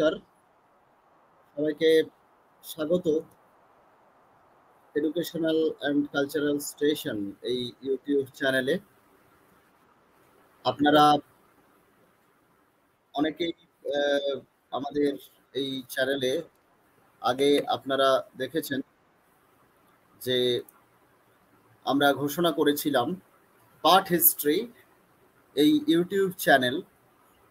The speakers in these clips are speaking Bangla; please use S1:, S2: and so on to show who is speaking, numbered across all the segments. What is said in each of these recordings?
S1: নমস্কার সবাইকে স্বাগত এডুকেশনাল অ্যান্ড কালচারাল স্টেশন এই ইউটিউব চ্যানেলে। আপনারা অনেকেই আমাদের এই চ্যানেলে আগে আপনারা দেখেছেন যে আমরা ঘোষণা করেছিলাম পাঠ হিস্ট্রি এই ইউটিউব চ্যানেল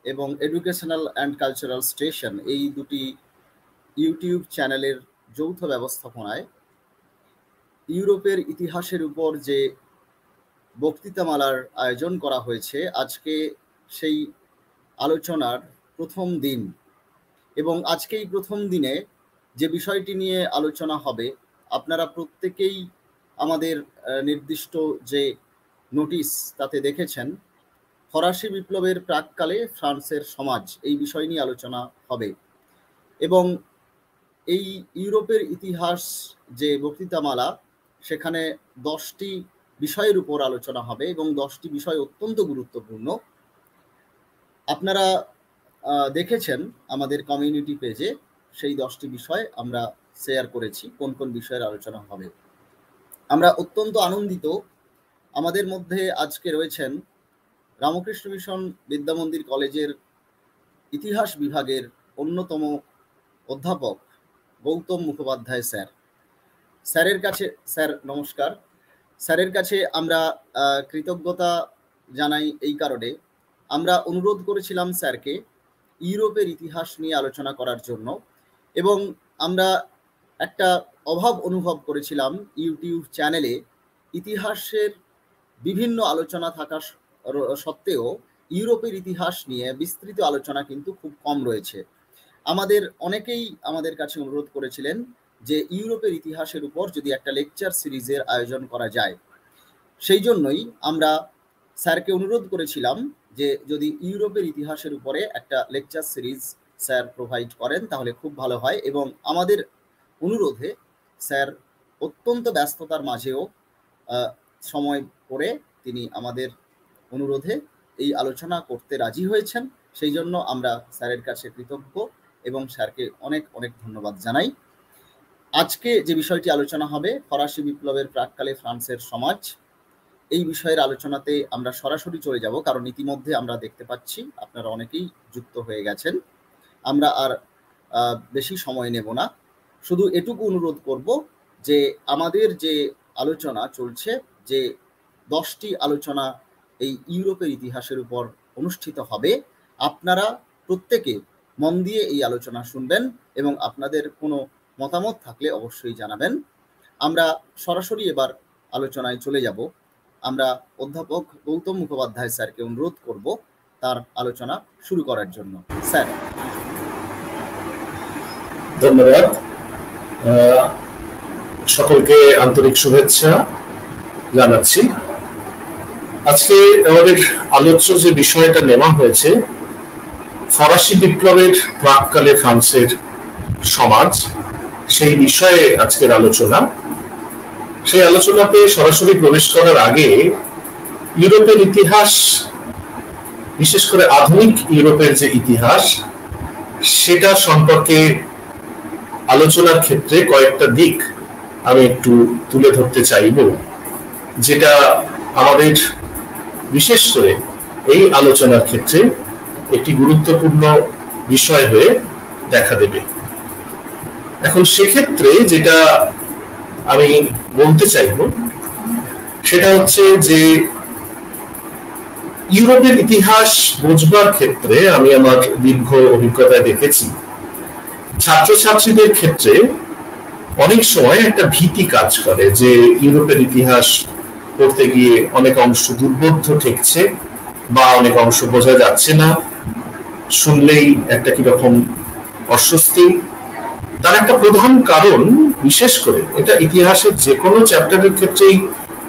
S1: এবং এডুকেশনাল অ্যান্ড কালচারাল স্টেশন এই দুটি ইউটিউব চ্যানেলের যৌথ ব্যবস্থাপনায় ইউরোপের ইতিহাসের উপর যে বক্তৃতামালার আয়োজন করা হয়েছে, আজকে সেই আলোচনার প্রথম দিন এবং আজকেই প্রথম দিনে যে বিষয়টি নিয়ে আলোচনা হবে, আপনারা প্রত্যেকেই আমাদের নির্দিষ্ট যে নোটিশ তাতে দেখেছেন ফরাসি বিপ্লবের প্রাককালে ফ্রান্সের সমাজ, এই বিষয় নিয়ে আলোচনা হবে। এবং এই ইউরোপের ইতিহাস যে বক্তৃতামালা, সেখানে 10টি বিষয়ের উপর আলোচনা হবে এবং 10টি বিষয় অত্যন্ত গুরুত্বপূর্ণ। আপনারা দেখেছেন আমাদের কমিউনিটি পেজে সেই 10টি বিষয় আমরা শেয়ার করেছি, কোন কোন বিষয়ের আলোচনা হবে। আমরা অত্যন্ত আনন্দিত, আমাদের মধ্যে আজকে রয়েছেন রামকৃষ্ণ মিশন বিদ্যামন্দির কলেজের ইতিহাস বিভাগের অন্যতম অধ্যাপক গৌতম মুখোপাধ্যায় স্যার। স্যারের কাছে, স্যার নমস্কার, স্যারের কাছে আমরা কৃতজ্ঞতা জানাই এই কারণে, আমরা অনুরোধ করেছিলাম স্যারকে ইউরোপের ইতিহাস নিয়ে আলোচনা করার জন্য, এবং আমরা একটা অভাব অনুভব করেছিলাম ইউটিউব চ্যানেলে ইতিহাসের বিভিন্ন আলোচনা থাকা সত্ত্বেও ইউরোপের ইতিহাস নিয়ে বিস্তৃত আলোচনা কিন্তু খুব কম রয়েছে। আমাদের অনেকেই আমাদের কাছে অনুরোধ করেছিলেন যে ইউরোপের ইতিহাসের উপর যদি একটা লেকচার সিরিজের আয়োজন করা যায়। সেই জন্যই আমরা স্যারকে অনুরোধ করেছিলাম যে যদি ইউরোপের ইতিহাসের উপরে একটা লেকচার সিরিজ স্যার প্রোভাইড করেন তাহলে খুব ভালো হয়। এবং আমাদের অনুরোধে স্যার অত্যন্ত ব্যস্ততার মাঝেও সময় করে তিনি আমাদের অনুরোধে এই আলোচনা করতে রাজি হয়েছেন। সেই জন্য আমরা স্যারের কাছে কৃতজ্ঞ এবং স্যারকে অনেক অনেক ধন্যবাদ জানাই। আজকে যে বিষয়টি আলোচনা হবে ফরাসি বিপ্লবের প্রাককালে ফ্রান্সের সমাজ, এই বিষয়ের আলোচনাতে আমরা সরাসরি চলে যাব, কারণ ইতিমধ্যে আমরা দেখতে পাচ্ছি আপনারা অনেকেই যুক্ত হয়ে গেছেন। আমরা আর বেশি সময় নেব না, শুধু এটুকু অনুরোধ করব যে আমাদের যে আলোচনা চলছে, যে 10টি আলোচনা এই ইউরোপের ইতিহাসের উপর অনুষ্ঠিত হবে, আপনারা প্রত্যেকে মন দিয়ে এই আলোচনা শুনবেন এবং আপনাদের কোনো মতামত থাকলে অবশ্যই জানাবেন। আমরা সরাসরি এবার আলোচনায় চলে যাব। আমরা অধ্যাপক গৌতম মুখোপাধ্যায় স্যারকে অনুরোধ করব তার আলোচনা শুরু করার জন্য। স্যার।
S2: ধন্যবাদ। সকলকে আন্তরিক শুভেচ্ছা জানাচ্ছি। আজকে আমাদের আলোচ্য যে বিষয়টা নেওয়া হয়েছে ফরাসি বিপ্লবের প্রাককালে ফ্রান্সের সমাজ, সেই বিষয়ে আজকের আলোচনা। সেই আলোচনাতে সরাসরি প্রবেশ করার আগে ইউরোপের ইতিহাস, বিশেষ করে আধুনিক ইউরোপের যে ইতিহাস, সেটা সম্পর্কে আলোচনার ক্ষেত্রে কয়েকটা দিক আমি একটু তুলে ধরতে চাইব, যেটা আমাদের বিশেষ করে এই আলোচনার ক্ষেত্রে একটি গুরুত্বপূর্ণ বিষয় হয়ে দেখা দেবে। এখন সেক্ষেত্রে যেটা আমি বলতে চাইব সেটা হচ্ছে যে ইউরোপের ইতিহাস বোঝবার ক্ষেত্রে আমি আমার দীর্ঘ অভিজ্ঞতায় দেখেছি ছাত্রছাত্রীদের ক্ষেত্রে অনেক সময় একটা ভীতি কাজ করে যে ইউরোপের ইতিহাস পড়তে গিয়ে অনেক অংশ দুর্বোধ্য ঠেকছে বা অনেক অংশ বোঝা যাচ্ছে না, শুনলেই একটা কিরকম অস্বস্তি। তার একটা প্রধান কারণ, বিশেষ করে এটা ইতিহাসের যে কোনো চ্যাপ্টারের ক্ষেত্রেই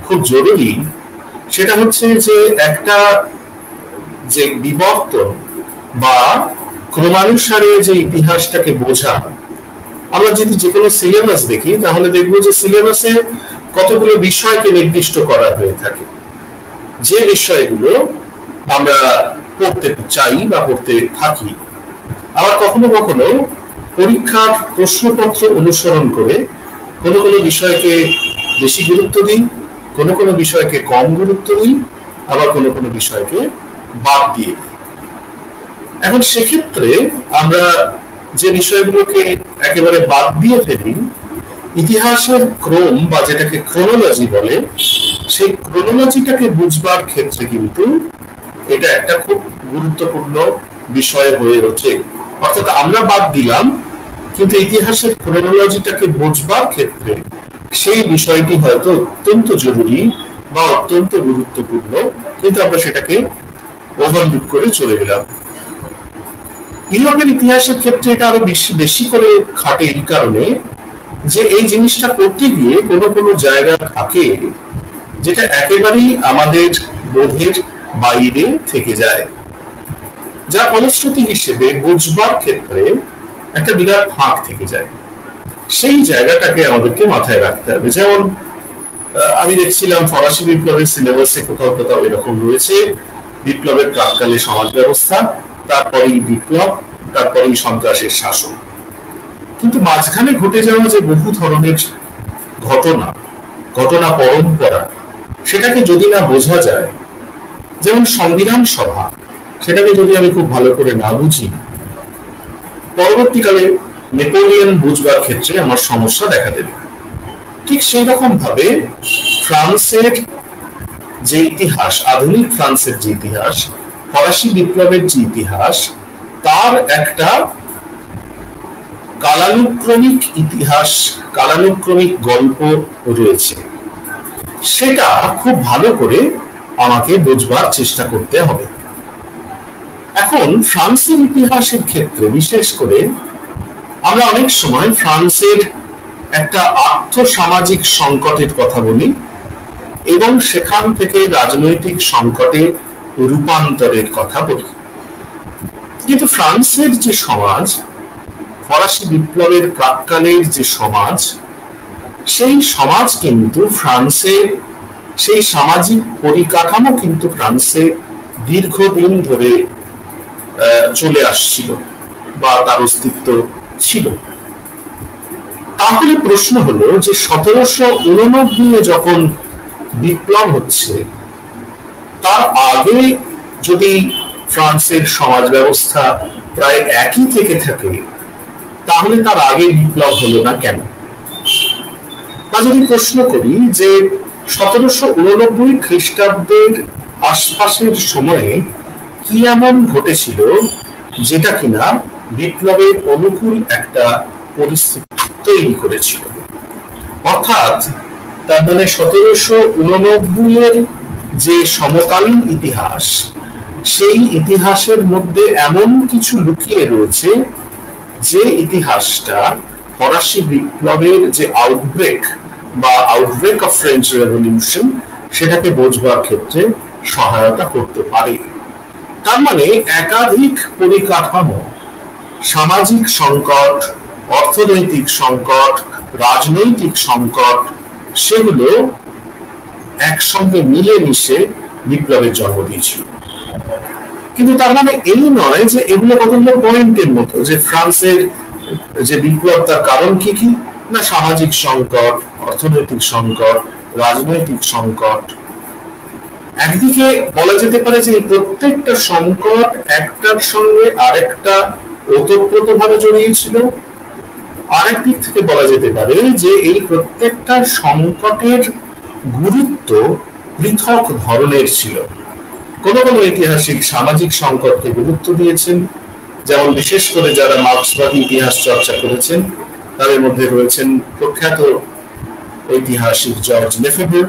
S2: খুব জরুরি, সেটা হচ্ছে যে একটা যে বিবর্তন বা ক্রমানুসারে যে ইতিহাসটাকে বোঝা। আমরা যদি যে কোনো সিলেবাস দেখি তাহলে দেখবো যে সিলেবাসে কতগুলো বিষয়কে নির্দিষ্ট করা হয়ে থাকে, যে বিষয়গুলো আমরা পড়তে চাই বা পড়তে থাকি। আবার কখনো কখনো পরীক্ষার প্রশ্নপত্র অনুসরণ করে কোনো কোনো বিষয়কে বেশি গুরুত্ব দিই, কোনো কোনো বিষয়কে কম গুরুত্ব দিই, আবার কোনো কোনো বিষয়কে বাদ দিয়ে দিই। এখন সেক্ষেত্রে আমরা যে বিষয়গুলোকে একেবারে বাদ দিয়ে ফেলি, ইতিহাসের ক্রম বা যেটাকে ক্রোনোলজি বলে, সেই ক্রোনোলজিটাকে বুঝবার ক্ষেত্রে কিন্তু এটা একটা খুব গুরুত্বপূর্ণ বিষয় হয়ে ওঠে। অর্থাৎ আমরা বাদ দিলাম, কিন্তু ইতিহাসের ক্রোনোলজিটাকে বুঝবার ক্ষেত্রে সেই বিষয়টি হয়তো অত্যন্ত জরুরি বা অত্যন্ত গুরুত্বপূর্ণ, কিন্তু আমরা সেটাকে ওভারলুক করে চলে গেলাম। ইউরোপের ইতিহাসের ক্ষেত্রে এটা আরো বেশি করে খাটে এই কারণে যে এই জিনিসটা করতে গিয়ে কোনো কোনো জায়গা থাকে যেটা একেবারেই আমাদের বোধের বাইরে থেকে যায়, যা ফলশ্রুতি হিসেবে বুঝবার ক্ষেত্রে একটা বিরাট ফাঁক থেকে যায়। সেই জায়গাটাকে আমাদেরকে মাথায় রাখতে হবে। যেমন আমি দেখছিলাম ফরাসি বিপ্লবের সিলেবাসে কোথাও কোথাও এরকম রয়েছে বিপ্লবের প্রাক্কালে সমাজ ব্যবস্থা, তারপরেই বিপ্লব, তারপরেই সন্ত্রাসের শাসন। কিন্তু মাঝখানে ঘটে যাওয়া যে বহু ধরনের ঘটনা পরম্পরা, সেটাকে যদি না বোঝা যায়, যেমন সংবিধান সভা, সেটাকে যদি আমি খুব ভালো করে না বুঝি, পরবর্তীকালে নেপোলিয়ন বুঝবার ক্ষেত্রে আমার সমস্যা দেখা দেবে। ঠিক সেই রকম ভাবে ফ্রান্সের যে ইতিহাস, আধুনিক ফ্রান্সের যে ইতিহাস, ফরাসি বিপ্লবের যে ইতিহাস, তার একটা কালানুক্রমিক ইতিহাস, কালানুক্রমিক গল্প রয়েছে। সেটা খুব ভালো করে আমাকে বুঝবার চেষ্টা করতে হবে। এখন ফ্রান্সের ইতিহাসের ক্ষেত্রে বিশেষ করে আমরা অনেক সময় ফ্রান্সের একটা আর্থ-সামাজিক সংকটের কথা বলি এবং সেখান থেকে রাজনৈতিক সংকটে রূপান্তরের কথা বলি। কিন্তু ফ্রান্সের যে সমাজ, ফরাসি বিপ্লবের প্রাক্কালের যে সমাজ, সেই সমাজ কিন্তু ফ্রান্সের, সেই সামাজিক পরিকাঠামো কিন্তু ফ্রান্সে দীর্ঘদিন ধরে চলে আসছিল বা তার অস্তিত্ব ছিল। তাহলে প্রশ্ন হলো যে 1789 যখন বিপ্লব হচ্ছে, তার আগে যদি ফ্রান্সের সমাজ ব্যবস্থা প্রায় একই থেকে থাকে, তাহলে তার আগে বিপ্লব হলো না কেন? তা যদি প্রশ্ন করি যে 1789 খ্রিস্টাব্দের আশপাশের সময়ে কি এমন ঘটেছিল যেটা কিনা বিপ্লবের অনুকূল একটা পরিস্থিতি তৈরি করেছিল, অর্থাৎ তার মানে 1789 যে সমকালীন ইতিহাস, সেই ইতিহাসের মধ্যে এমন কিছু লুকিয়ে রয়েছে যে ইতিহাসটা ফরাসি বিপ্লবের যে আউটব্রেক বা আউটব্রেক অফ ফ্রেঞ্চ রেভলিউশন, সেটাকে বোঝবার ক্ষেত্রে সহায়তা করতে পারে। তার মানে একাধিক পরিকাঠামো, সামাজিক সংকট, অর্থনৈতিক সংকট, রাজনৈতিক সংকট, সেগুলো একসঙ্গে মিলেমিশে বিপ্লবের জন্ম দিয়েছিল। কিন্তু তার মানে এই নয় যে এগুলো কতগুলো পয়েন্টের মতো, যে ফ্রান্সের যে বিপ্লব তার কারণ কি কি, না সামাজিক সংকট, অর্থনৈতিক সংকট, রাজনৈতিক সংকট। একদিকে বলা যেতে পারে যে প্রত্যেকটা সংকট একটার সঙ্গে আরেকটা ওতপ্রোতভাবে জড়িয়ে ছিল। আরেক দিক থেকে বলা যেতে পারে যে এই প্রত্যেকটা সংকটের গুরুত্ব পৃথক ধরনের ছিল। কোন কোন ঐতিহাসিক সামাজিক সংকটকে গুরুত্ব দিয়েছেন, যেমন বিশেষ করে যারা মার্ক্সবাদী ইতিহাস চর্চা করেছেন, তাদের মধ্যে রয়েছেন প্রখ্যাত ঐতিহাসিক জর্জ লেফেব্রে।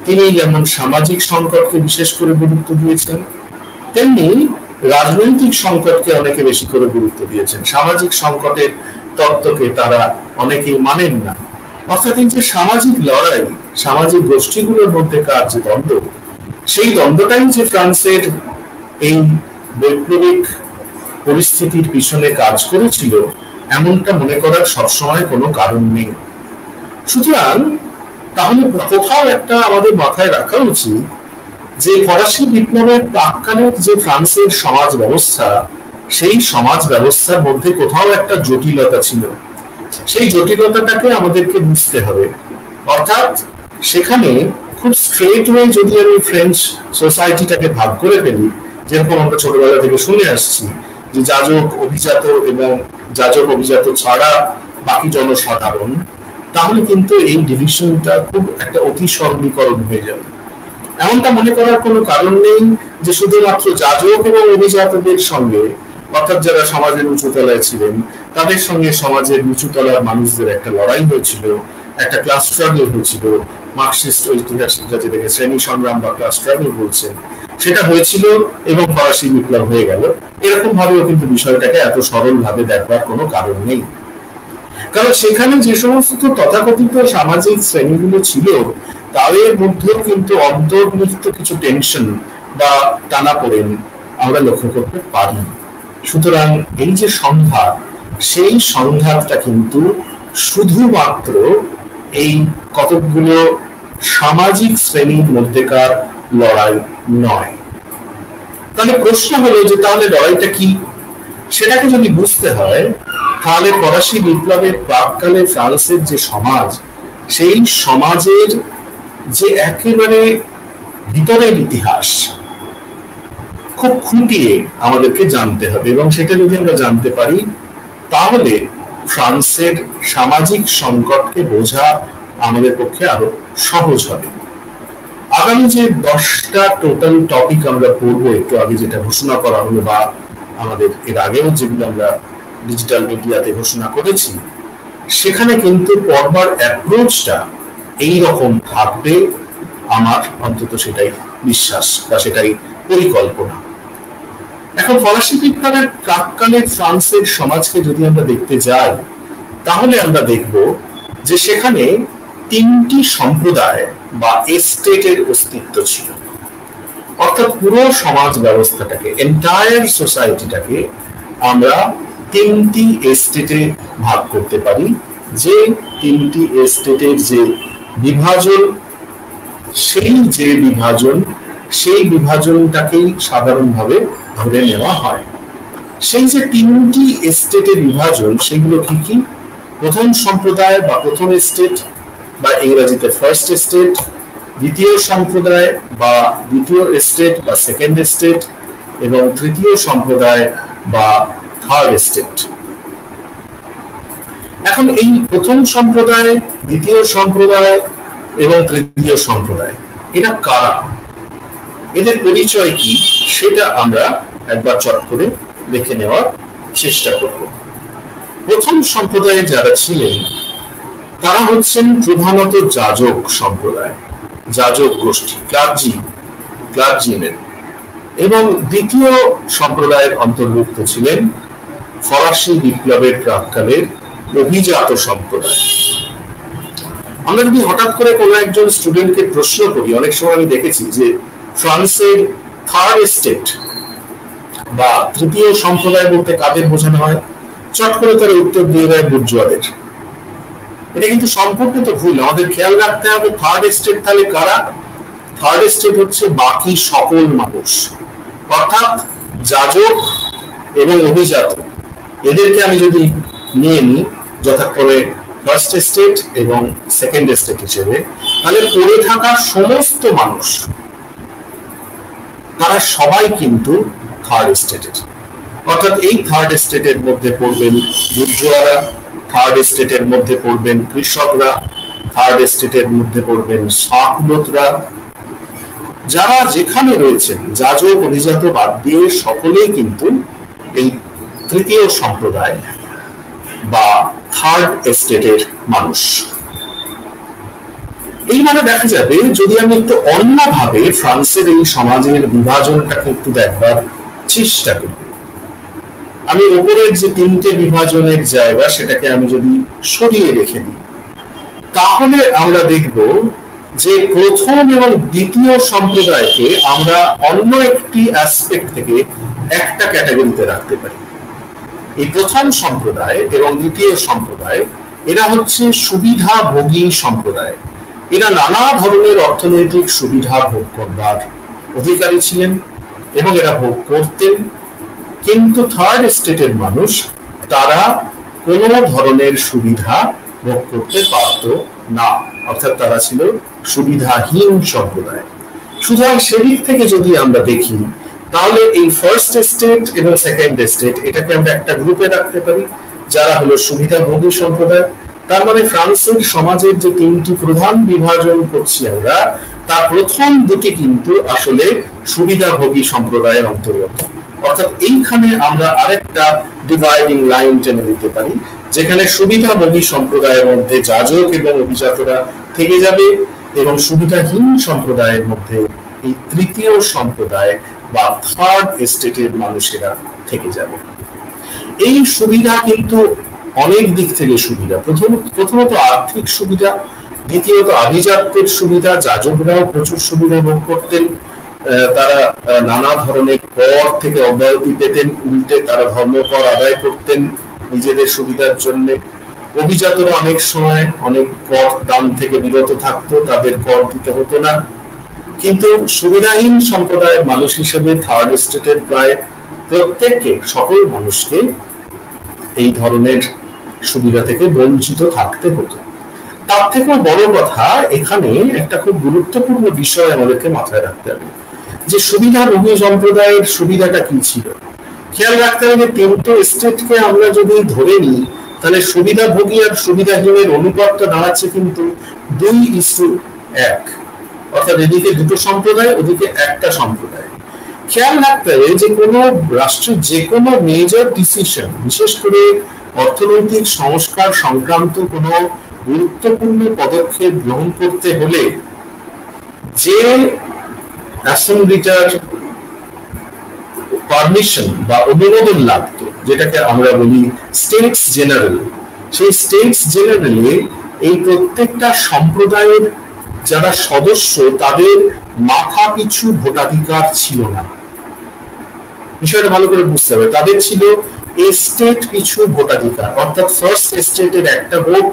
S2: তিনি যেমন সামাজিক সংকটকে বিশেষ করে গুরুত্ব দিয়েছেন, তেমনি রাজনৈতিক সংকটকে অনেকে বেশি করে গুরুত্ব দিয়েছেন। সামাজিক সংকটের তত্ত্বকে তারা অনেকেই মানেন না। অর্থাৎ এই যে সামাজিক লড়াই, সামাজিক গোষ্ঠীগুলোর মধ্যে কার যে দ্বন্দ্ব, সেই দ্বন্দ্বটাই যে ফ্রান্সের এই বৈপ্লবিক পরিস্থিতির পিছনে কাজ করেছিল, এমনটা মনে করার সবসময় কোনো কারণ নেই। সুতরাং তাহলে কোথাও একটা আমাদের মাথায় রাখা উচিত যে ফরাসি বিপ্লবের প্রাক্কালের যে ফ্রান্সের সমাজ ব্যবস্থা, সেই সমাজ ব্যবস্থার মধ্যে কোথাও একটা জটিলতা ছিল, সেই জটিলতাটাকে আমাদেরকে বুঝতে হবে। অর্থাৎ সেখানে খুব স্ট্রেট ওয়ে যদি আমি ফ্রেঞ্চ সোসাইটিটাকে ভাগ করে ফেলি, যেরকম আমরা ছোটবেলা থেকে শুনে আসছি যে যাজক অভিজাত এবং যাজক অভিজাত ছাড়া বাকি জনসাধারণ, তাহলে কিন্তু এই ডিভিশনটা খুব একটা অতি সরলীকরণ হয়ে যাবে। এমনটা মনে করার কোনো কারণ নেই যে শুধুমাত্র যাজক এবং অভিজাতদের সঙ্গে, অর্থাৎ যারা সমাজের উঁচুতলায় ছিলেন তাদের সঙ্গে সমাজের নিচুতলার মানুষদের একটা লড়াই হয়েছিল, একটা ক্লাস স্ট্রাগল হয়েছিল। মার্কসিস্ট ঐতিহাসিকরা যেটাকে শ্রেণী সংগ্রাম বা ক্লাস স্ট্রাগল বলছেন, সেটা হয়েছিল এবং ফরাসি বিপ্লব হয়ে গেল। এরকম ভাবেও কিন্তু বিষয়টাকে এত সরল ভাবে দেখবার কোনো কারণ নেই। কারণ সেখানে যে সমস্ত তথাকথিত সামাজিক শ্রেণীগুলো ছিল তাদের মধ্যেও কিন্তু অন্তর্নিহিত কিছু টেনশন বা টানাপোড়েন আমরা লক্ষ্য করতে পারি। সুতরাং এই যে সংঘাত, সেই সংঘাতটা কিন্তু শুধুমাত্র এই কতকগুলো সামাজিক শ্রেণীর মধ্যেকার লড়াই নয়। তাহলে প্রশ্ন হলো যে তাহলে লড়াইটা কি? সেটাকে যদি বুঝতে হয় তাহলে ফরাসি বিপ্লবের প্রাককালে ফ্রান্সের যে সমাজ, সেই সমাজের যে একেবারে ভিতরের ইতিহাস খুব খুঁটিয়ে আমাদেরকে জানতে হবে, এবং সেটা যদি আমরা জানতে পারি তাহলে ফ্রান্সের সামাজিক সংকটকে বোঝা আমাদের পক্ষে আরো সহজ হবে। আগামী যে 10টা টোটাল টপিক আমরা পড়বো, একটু আগে যেটা ঘোষণা করা হলো বা আমাদের এর আগেও যেগুলো আমরা ডিজিটাল মিডিয়াতে ঘোষণা করেছি, সেখানে কিন্তু পড়বার অ্যাপ্রোচটা এইরকম থাকবে, আমার অন্তত সেটাই বিশ্বাস বা সেটাই পরিকল্পনা। এখন ফরাসি বিপ্লবের প্রাককালের ফ্রান্সের সমাজকে যদি আমরা দেখতে যাই তাহলে আমরা দেখব যে সেখানে 3টি সম্প্রদায় বা এস্টেটের অস্তিত্ব ছিল। অর্থাৎ পুরো সমাজ ব্যবস্থাটাকে, এন্টায়ার সোসাইটিটাকে আমরা 3টি এস্টেটে ভাগ করতে পারি। যে 3টি এস্টেটের যে বিভাজন, সেই বিভাজনটাকেই সাধারণভাবে ধরে নেওয়া হয়। সেই যে 3টি এস্টেটের বিভাজন, সেগুলো কি কি? প্রথম সম্প্রদায় বা প্রথম এস্টেট বা ইংরেজিতে ফার্স্ট এস্টেট, দ্বিতীয় সম্প্রদায় বা দ্বিতীয় এস্টেট বা সেকেন্ড এস্টেট, এবং তৃতীয় সম্প্রদায় বা থার্ড এস্টেট। এখন এই প্রথম সম্প্রদায়, দ্বিতীয় সম্প্রদায় এবং তৃতীয় সম্প্রদায়, এরা কারা, এদের পরিচয় কি, সেটা আমরা একবার চট করে দেখে নেওয়ার চেষ্টা করব। প্রথম সম্প্রদায়ে যারা ছিলেন তারা হচ্ছেন প্রধানত যাজক সম্প্রদায়, যাজক গোষ্ঠী, ক্লার্জিমেন। এবং দ্বিতীয় সম্প্রদায়ের অন্তর্ভুক্ত ছিলেন ফরাসি বিপ্লবের প্রাককালের অভিজাত সম্প্রদায়। আমরা যদি হঠাৎ করে কোনো একজন স্টুডেন্টকে প্রশ্ন করি, অনেক সময় আমি দেখেছি যে ফ্রান্সের থার্ড এস্টেট বা তৃতীয় সম্প্রদায় বলতে কাদের বোঝানো হয়, চট করে তারা উত্তর দিয়ে দেয় বুর্জোয়াদের। এটা কিন্তু সম্পূর্ণ তো ভুল। আমাদের খেয়াল রাখতে হবে থার্ড এস্টেট তাহলে কারা? থার্ড এস্টেট হচ্ছে বাকি সকল মানুষ, অর্থাৎ যাজক এবং অভিজাত, এদেরকে আমি যদি নিয়ে নিই যথাক্রমে ফার্স্ট এস্টেট এবং সেকেন্ড এস্টেট হিসেবে, তাহলে পড়ে থাকা সমস্ত মানুষ তারা সবাই কিন্তু থার্ড এস্টেটের। অর্থাৎ এই থার্ড এস্টেটের মধ্যে পড়বেন বুর্জোয়ারা, থার্ড এস্টেটের মধ্যে পড়বেন কৃষকরা, থার্ড এস্টেটের মধ্যে পড়বেন শাকলতরা। যারা যেখানে রয়েছেন যাজক অভিজাত বাদ দিয়ে সকলেই কিন্তু এই তৃতীয় সম্প্রদায় বা থার্ড এস্টেটের মানুষ। এই মানে দেখা যাবে যদি আমি একটু অন্যভাবে ফ্রান্সের এই সমাজের বিভাজনটাকে একটু দেখবার চেষ্টা করি, আমি উপরের যে 3টে বিভাজনের জায়গা সেটাকে আমি যদি সরিয়ে রেখে দিই, তাহলে আমরা দেখব যে প্রথম এবং দ্বিতীয় সম্প্রদায়কে আমরা অন্য একটি অ্যাসপেক্ট থেকে একটা ক্যাটাগরিতে রাখতে পারি। এই প্রথম সম্প্রদায় এবং দ্বিতীয় সম্প্রদায় এরা হচ্ছে সুবিধাভোগী সম্প্রদায়। এরা নানা ধরনের অর্থনৈতিক সুবিধা ভোগ করবার অধিকারী ছিলেন এবং এরা ভোগ করতেন। কিন্তু থার্ড স্টেটের মানুষ তারা কোনো ধরনের সুবিধা ভোগ করতে পারত না, অর্থাৎ তারা ছিল সুবিধাহীন সম্প্রদায়। সুতরাং সেদিক থেকে যদি আমরা দেখি তাহলে এই ফার্স্ট স্টেট এবং সেকেন্ড স্টেট এটাকে আমরা একটা গ্রুপে রাখতে পারি, যারা হলো সুবিধাভোগী সম্প্রদায়। তার মানে ফ্রান্সের সমাজের যে তিনটি প্রধান বিভাজন করছি আমরা, তার প্রথম দুটি কিন্তু আসলে সুবিধাভোগী সম্প্রদায়ের অন্তর্গত। অর্থাৎ এইখানে আমরা আরেকটা ডিভাইডিং লাইন টেনে দিতে পারি, যেখানে সুবিধাভোগী সম্প্রদায়ের মধ্যে যাজক এবং অভিজাতরা থেকে যাবে এবং সুবিধাহীন সম্প্রদায়ের মধ্যে এই তৃতীয় সম্প্রদায় বা থার্ড স্টেটের মানুষেরা থেকে যাবে। এই সুবিধা কিন্তু অনেক দিক থেকে সুবিধা, প্রথমত আর্থিক সুবিধা, দ্বিতীয়ত আভিজাত্যের সুবিধা, যাজকরাও প্রচুর সুবিধা ভোগ করতেন, তারা নানা ধরনের কর থেকে অব্যাহতি পেতেন, উল্টে তারা ধর্মকর আদায় করতেন নিজেদের সুবিধার জন্য। অভিজাতরা অনেক সময় অনেক কর দান থেকে বিরত থাকতো, তাদের কর দিতে হতো না। কিন্তু সুবিধাহীন সম্প্রদায়ের মানুষ হিসেবে থার্ড স্টেটের প্রায় প্রত্যেককে, সকল মানুষকে এই ধরনের সুবিধা থেকে বঞ্চিত থাকতে হতো। তার থেকেও বড় কথা, এখানে একটা খুব গুরুত্বপূর্ণ বিষয় আমাদেরকে মাথায় রাখতে হবে, যে সুবিধাভোগী সম্প্রদায়ের সুবিধাটা কি ছিল। খেয়াল রাখতে হবে তিনটে স্টেটকে আমরা যদি ধরে নিই, তাহলে সুবিধাভোগী আর সুবিধাহীনের অনুপাতটা দাঁড়াচ্ছে কিন্তু 2:1, অর্থাৎ এদিকে দুটো সম্প্রদায়, ওদিকে একটা সম্প্রদায়। খেয়াল রাখতে হবে যে কোনো রাষ্ট্রের যে কোনো মেজর ডিসিশন, বিশেষ করে অর্থনৈতিক সংস্কার সংক্রান্ত কোনো গুরুত্বপূর্ণ পদক্ষেপ গ্রহণ করতে হলে যে অ্যাসেম্বলিটার পারমিশন বা অনুমোদন লাগতো, যেটাকে আমরা বলি স্টেটস জেনারেল, সেই স্টেটস জেনারেলে এই প্রত্যেকটা সম্প্রদায়ের যারা সদস্য তাদের মাথা পিছু ভোটাধিকার ছিল না। বিষয়টা ভালো করে বুঝতে হবে, তাদের ছিল স্টেট পিছু ভোটাধিকার, অর্থাৎ ফার্স্ট স্টেটের একটা ভোট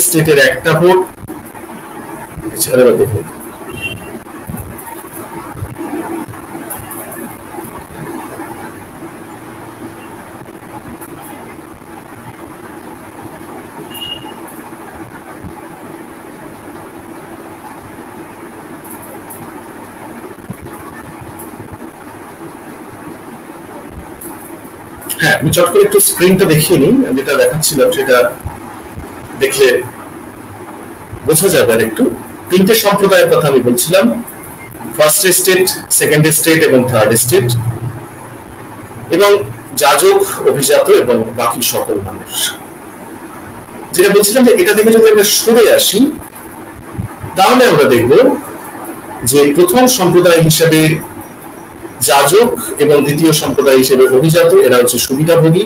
S2: স্টেটের একটা ভোট দেখে হ্যাঁ, আমি চট করে একটু স্ক্রিনটা দেখিয়ে নিই, যেটা দেখাচ্ছিলাম সেটা দেখলে বোঝা যাবে। আর একটু তিনটে সম্প্রদায়ের কথা আমি বলছিলাম, ফার্স্ট স্টেট, সেকেন্ড স্টেট এবং থার্ড স্টেট, এবং যাজক, অভিজাত এবং বাকি সকল মানুষ। যেটা বলছিলাম যে এটা থেকে যদি আমরা সরে আসি, তাহলে আমরা দেখব যে প্রথম সম্প্রদায় হিসেবে যাজক এবং দ্বিতীয় সম্প্রদায় হিসেবে অভিজাত, এরা হচ্ছে সুবিধাভোগী,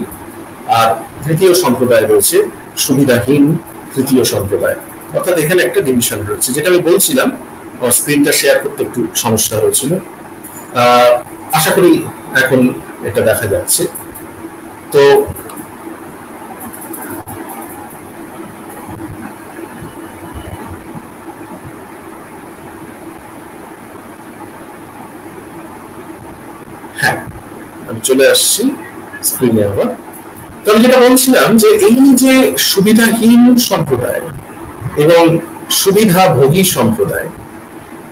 S2: আর তৃতীয় সম্প্রদায় রয়েছে সুবিধাহীন তৃতীয় সম্প্রদায়। অর্থাৎ এখানে একটা ডিভিশন রয়েছে, যেটা আমি বলছিলাম। স্ক্রিনটা শেয়ার করতে একটু সমস্যা হয়েছিল, আশা করি এখন এটা দেখা যাচ্ছে। তো হ্যাঁ, আমি চলে আসছি স্ক্রিনে আবার। তো আমি যেটা বলছিলাম যে এই যে সুবিধাহীন সম্প্রদায় এবং সুবিধাভোগী সম্প্রদায়,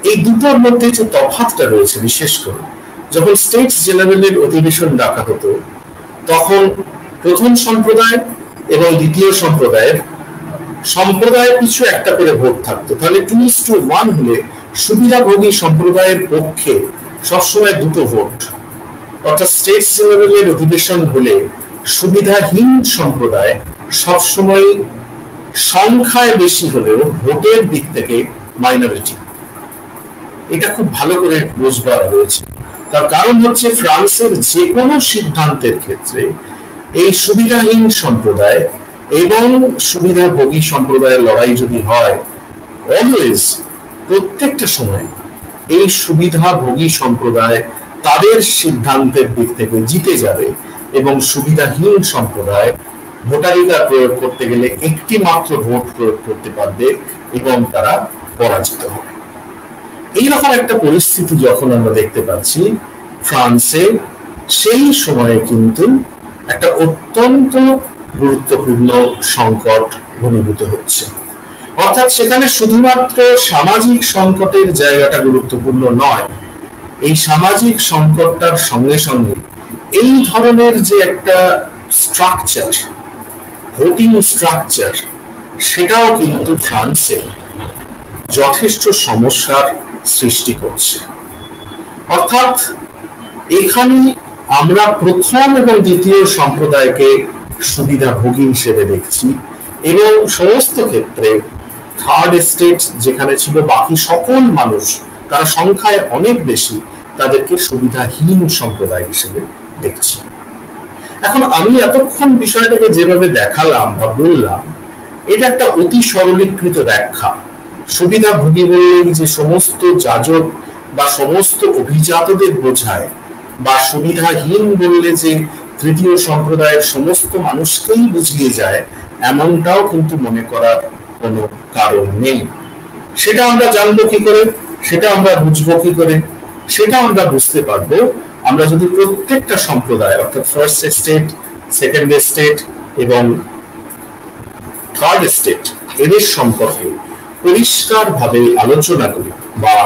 S2: এই দুটোর মধ্যে যে তফাৎটা রয়েছে, বিশেষ করে যখন স্টেটস জেনারেলের অধিবেশন ডাকা হতো, তখন প্রথম সম্প্রদায় এবং দ্বিতীয় সম্প্রদায়ের পিছু একটা করে ভোট থাকতো। তাহলে 2:1 হলে সুবিধাভোগী সম্প্রদায়ের পক্ষে সবসময় দুটো ভোট, অর্থাৎ স্টেটস জেনারেলের অধিবেশন হলে সুবিধাহীন সম্প্রদায় সবসময় সংখ্যায় বেশি হলেও ভোটের দিক থেকে মাইনরিটি। এটা খুব ভালো করে বুঝবার রয়েছে। তার কারণ হচ্ছে ফ্রান্সের যে কোনো সিদ্ধান্তের ক্ষেত্রে এই সুবিধাহীন সম্প্রদায় এবং সুবিধাভোগী সম্প্রদায়ের লড়াই যদি হয়, অলওয়েজ, প্রত্যেকটা সময় এই সুবিধাভোগী সম্প্রদায় তাদের সিদ্ধান্তের দিক থেকে জিতে যাবে এবং সুবিধাহীন সম্প্রদায় ভোটাধিকার প্রয়োগ করতে গেলে একটি মাত্র ভোট প্রয়োগ করতে পারবে এবং তারা পরাজিত হবে। এইরকম একটা পরিস্থিতি যখন আমরা দেখতে পাচ্ছি ফ্রান্সে, সেই সময়ে কিন্তু একটা অত্যন্ত গুরুত্বপূর্ণ সংকট ঘনীভূত হচ্ছে। অর্থাৎ সেখানে শুধুমাত্র সামাজিক সংকটের জায়গাটা গুরুত্বপূর্ণ নয়, এই সামাজিক সংকটটার সঙ্গে সঙ্গে এই ধরনের যে একটা স্ট্রাকচার, ভোটিং স্ট্রাকচার, সেটাও কিন্তু ফ্রান্সে যথেষ্ট সমস্যার সৃষ্টি করছে। অর্থাৎ এখানে আমরা প্রথম এবং দ্বিতীয় সম্প্রদায়কে সুবিধাভোগী হিসেবে দেখছি এবং সমস্ত ক্ষেত্রে থার্ড স্টেট যেখানে ছিল বাকি সকল মানুষ, তারা সংখ্যায় অনেক বেশি, তাদেরকে সুবিধাহীন সম্প্রদায় হিসেবে দেখছি। এখন আমি এতক্ষণ বিষয়টাকে যেভাবে দেখালাম বা বললাম, এটা একটা অতি সরলীকৃত ব্যাখ্যা। সুবিধাভোগী বললেই যে সমস্ত যাজক বা সমস্ত অভিজাতদের বোঝায়, বা সুবিধাহীন বললে যে তৃতীয় সম্প্রদায়ের সমস্ত মানুষকেই বুঝিয়ে যায়, এমনটাও কিন্তু মনে করার কোনো কারণ নেই। সেটা আমরা জানবো কি করে, সেটা আমরা বুঝবো কি করে? সেটা আমরা বুঝতে পারবো আমরা যদি প্রত্যেকটা সম্প্রদায়, অর্থাৎ ফার্স্ট স্টেট, সেকেন্ড স্টেট এবং থার্ড স্টেট, এদের সম্পর্কে পরিষ্কারভাবে আলোচনা করি বা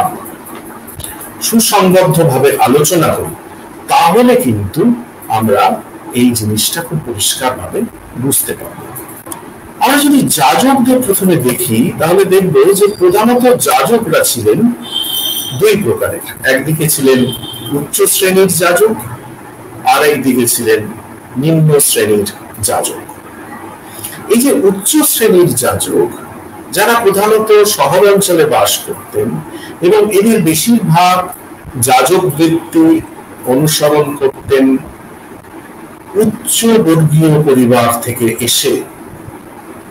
S2: সুসংবদ্ধভাবে আলোচনা করি, তাহলে কিন্তু আমরা এই জিনিসটা খুব পরিষ্কারভাবে বুঝতে পারবো। আমরা যদি যাজকদের প্রথমে দেখি, তাহলে দেখব যে প্রধানত যাজকরা ছিলেন দুই প্রকারের। একদিকে ছিলেন উচ্চ শ্রেণীর যাজক, আর একদিকে ছিলেন নিম্ন শ্রেণীর যাজক। এই যে উচ্চ শ্রেণীর যাজক, যারা প্রধানত শহর অঞ্চলে বাস করতেন এবং এদের বেশিরভাগ যাজক বৃত্তি অনুসরণ করতেন উচ্চ বর্গীয় পরিবার থেকে এসে,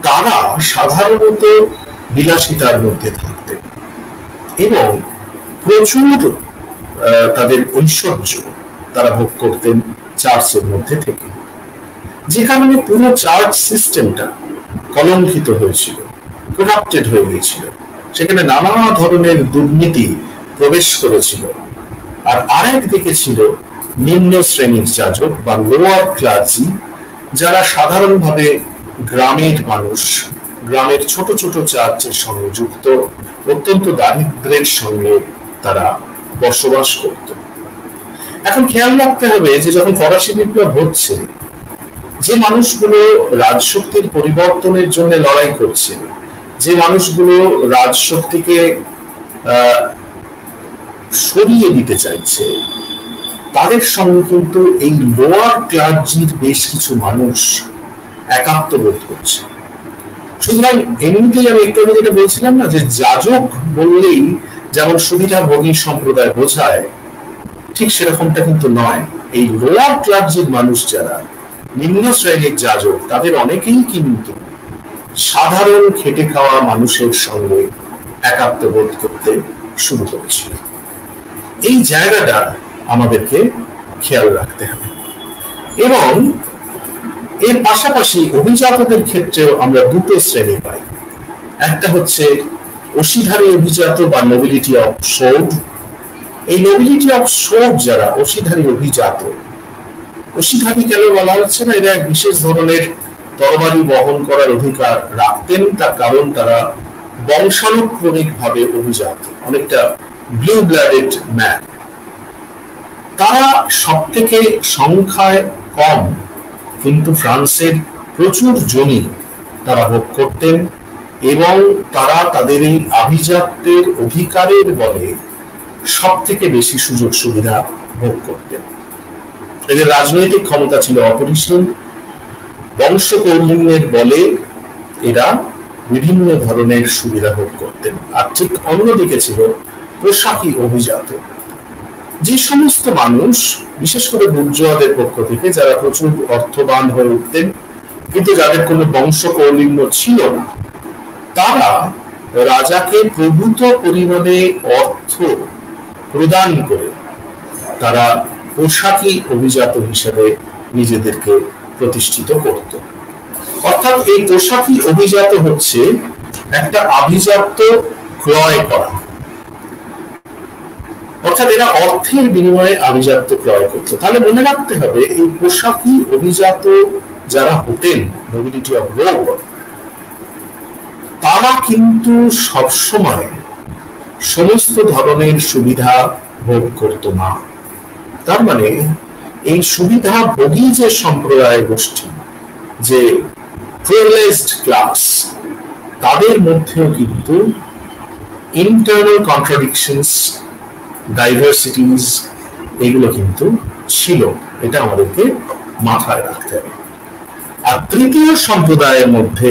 S2: তারা সাধারণত বিলাসিতার মধ্যে থাকতেন এবং প্রচুর তাদের ঐশ্বর্য তারা ভোগ করতেন চার্চের মধ্যে থেকে, যে কারণে পুরো চার্চ সিস্টেমটা কলঙ্কিত হয়েছিল, করাপ্টেড হয়ে গিয়েছিল। সেখানে নানা ধরনের দুর্নীতি প্রবেশ করেছিল। আর আরেক দিকে ছিল নিম্ন শ্রেণীর যাজক বা লোয়ার ক্লার্জি, যারা সাধারণভাবে গ্রামের মানুষ, গ্রামের ছোট ছোট চার্চের সঙ্গে যুক্ত, অত্যন্ত দারিদ্র্যের সঙ্গে তারা বসবাস করত। এখন খেয়াল রাখতে হবে যে যখন ফরাসি বিপ্লব হচ্ছে, যে মানুষগুলো রাজশক্তির পরিবর্তনের জন্য লড়াই করছে, যে মানুষগুলো রাজশক্তিকে সরিয়ে দিতে চাইছে, তাদের সঙ্গে কিন্তু এই লোয়ার ক্লার্জির বেশ কিছু মানুষ একাত্ম বোধ করছে। সুতরাং এমনিতেই আমি একটু আগে যেটা বলছিলাম না, যে যাজক বললেই যেমন সুবিধাভোগী সম্প্রদায় বোঝায়, ঠিক সেরকমটা কিন্তু নয়। এই লোয়ার ক্লার্জির মানুষ যারা, নিম্ন শ্রেণীর যাজক, তাদের অনেকেই কিন্তু সাধারণ খেটে খাওয়া মানুষের সঙ্গে একাত্ম বোধ করতে শুরু করেছিল। এই জায়গাটা আমাদেরকে খেয়াল রাখতে হবে। এবং এর পাশাপাশি অভিজাতদের ক্ষেত্রেও আমরা দুটো শ্রেণী পাই। একটা হচ্ছে অশীধারী অভিজাত বা নোবিলিটি অফ সোড। এই নোবিলিটি অফ সোড যারা অশীধারী অভিজাত, অশীধারী কেন বলা হচ্ছে না, এরা এক বিশেষ ধরনের তরবারি বহন করার অধিকার রাখতেন, তার কারণ তারা বংশানুক্রমিক ভাবে অভিজাত, অনেকটা ব্লু ব্লাডেড ম্যান। তারা সব থেকে সংখ্যায় কম, কিন্তু ফ্রান্সের প্রচুর জমি তারা ভোগ করতেন এবং তারা তাদের এই আভিজাত্যের অধিকারের বলে সব থেকে বেশি সুযোগ সুবিধা ভোগ করতেন। এদের রাজনৈতিক ক্ষমতা ছিল অপরিসীম। বংশ কৌলিন্যের বলে এরা বিভিন্ন ধরনের সুবিধা ভোগ করতেন। আর ঠিক অন্যদিকে ছিল পোশাকি অভিজাত, যে সমস্ত মানুষ, বিশেষ করে বুর্জোয়াদের পক্ষ থেকে, যারা প্রচুর অর্থবান হয়ে উঠতেন কিন্তু যাদের কোনো বংশ কৌলিন্য ছিল না, তারা রাজাকে প্রভূত পরিমাণে অর্থ প্রদান করে তারা পোশাকি অভিজাত হিসেবে নিজেদেরকে প্রতিষ্ঠিত করত। অর্থাৎ এই পোশাকি অভিজাত হচ্ছে একটা আভিজাত্য ক্রয় করা, অর্থাৎ এরা অর্থের বিনিময়ে আভিজাত্য ক্রয় করত। তাহলে মনে রাখতে হবে এই পোশাকি অভিজাত যারা হতেন, নোবিলিটি অফ রোম, তারা কিন্তু সবসময় সমস্ত ধরনের সুবিধা ভোগ করত না। তার মানে এই সুবিধা ভোগী যে সম্প্রদায় গোষ্ঠী, যে প্রিভিলেজড ক্লাস, তাদের মধ্যেও কিন্তু ইন্টারনাল কন্ট্রাডিকশনস, ডাইভার্সিটিস এগুলো কিন্তু ছিল। এটা আমাদেরকে মাথায় রাখতে হবে। আর তৃতীয় সম্প্রদায়ের মধ্যে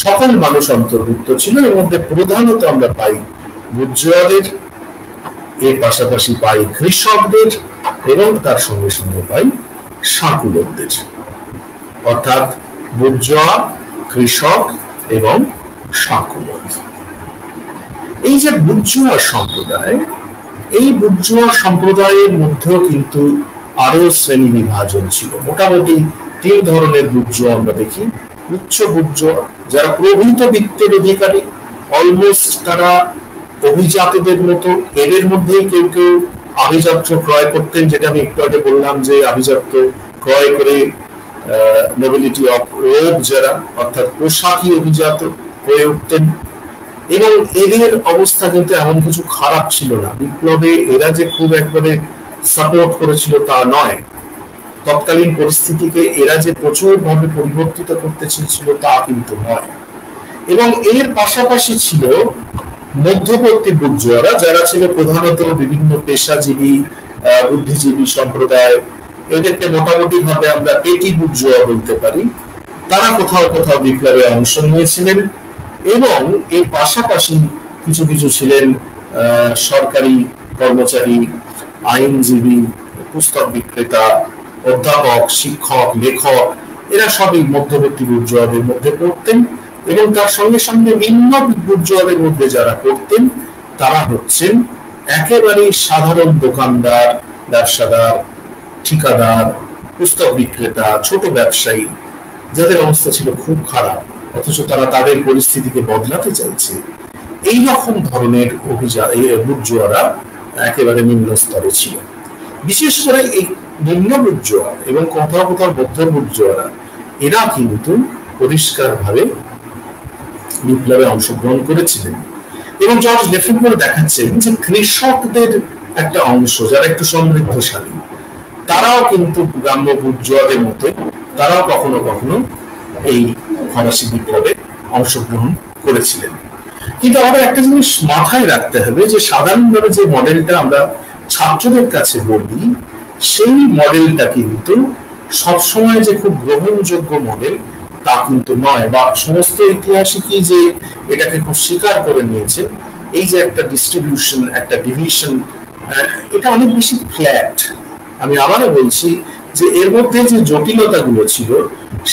S2: সকল মানুষ অন্তর্ভুক্ত ছিল। এর মধ্যে প্রধানত আমরা পাই বুর্জোয়াদের, এর পাশাপাশি পাই কৃষকদের, এবং তার সঙ্গে সঙ্গে পাই সাকুলকদের। অর্থাৎ বুর্জোয়া, কৃষক এবং সাকুলক। এই যে বুর্জোয়া সম্প্রদায়, এই বুর্জোয়া সম্প্রদায়ের মধ্যেও কিন্তু আরো শ্রেণী বিভাজন ছিল। মোটামুটি তিন ধরনের বুর্জোয়া আমরা দেখি। উচ্চ বুর্জোয়া, যারা প্রভূত বিত্তের অধিকারী, অলমোস্ট তারা অভিজাতদের মতো। এদের মধ্যে কেউ কেউ আভিজাত্য ক্রয় করতেন, যেটা আমি একটু আগে বললাম যে আভিজাত্য ক্রয় করে নোবিলিটি অফ রোম যারা, অর্থাৎ পোশাকি অভিজাত হয়ে উঠতেন। এবং এদের অবস্থা কিন্তু এমন কিছু খারাপ ছিল না। বিপ্লবে এরা যে খুব একবারে সাপোর্ট করেছিল তা নয়। তৎকালীন পরিস্থিতিকে এরা যে প্রচুর ভাবে পরিবর্তিত করতে চেয়েছিল তা কিন্তু নয়। এবং এর পাশাপাশি ছিল মধ্যবর্তী বুর্জোয়ারা, যারা ছিল প্রধানত বিভিন্ন পেশাজীবী, বুদ্ধিজীবী সম্প্রদায়। এদেরকে মোটামুটি ভাবে আমরা পেটি বুর্জোয়া বলতে পারি। তারা কোথাও কোথাও বিপ্লবে অংশ নিয়েছিলেন। এবং এর পাশাপাশি কিছু কিছু ছিলেন সরকারি কর্মচারী, আইনজীবী, পুস্তক বিক্রেতা, অধ্যাপক, শিক্ষক, লেখক। এরা সবই মধ্যবর্তী বুর্জোয়াদের মধ্যে পড়তেন। এবং তার সঙ্গে সঙ্গে নিম্ন বুর্জোয়াদের মধ্যে যারা পড়তেন তারা হচ্ছেন একেবারে সাধারণ দোকানদার, ব্যবসাদার, ঠিকাদার, পুস্তক বিক্রেতা, ছোট ব্যবসায়ী, যাদের অবস্থা ছিল খুব খারাপ, অথচ তারা তাদের পরিস্থিতিকে বদলাতে চাইছে। এই রকম ধরনের বুর্জোয়ারা একেবারে নিম্ন স্তরে ছিল। বিশেষ করে এই নিম্ন বুর্জোয়া এবং কোথাও কোথাও মধ্য বুর্জোয়ারা, এরা কিন্তু পরিষ্কার ভাবে বিপ্লবে অংশগ্রহণ করেছিলেন। এবং জর্জ লেফেনফোর্ড দেখাচ্ছেন যে কৃষকদের একটা অংশ যারা একটু সমৃদ্ধশালী, তারাও কিন্তু গ্রাম্য বুর্জোয়াদের মতো তারাও কখনো কখনো এই ফরাসি বিপ্লবে অংশগ্রহণ করেছিলেন। কিন্তু আমাদের একটা জিনিস মাথায় রাখতে হবে যে সাধারণভাবে যে মডেলটা আমরা ছাত্রদের কাছে বলি, সেই মডেলটা কিন্তু সবসময় যে খুব গ্রহণযোগ্য মডেল তা কিন্তু নয়। বা সমস্ত ঐতিহাসিকই যে এটাকে খুব স্বীকার করে নিয়েছে, এই যে একটা ডিস্ট্রিবিউশন, একটা ডিভিশন, এটা অনেক বেশি ফ্ল্যাট। আমি আবারও বলছি যে এর মধ্যে যে জটিলতাগুলো ছিল,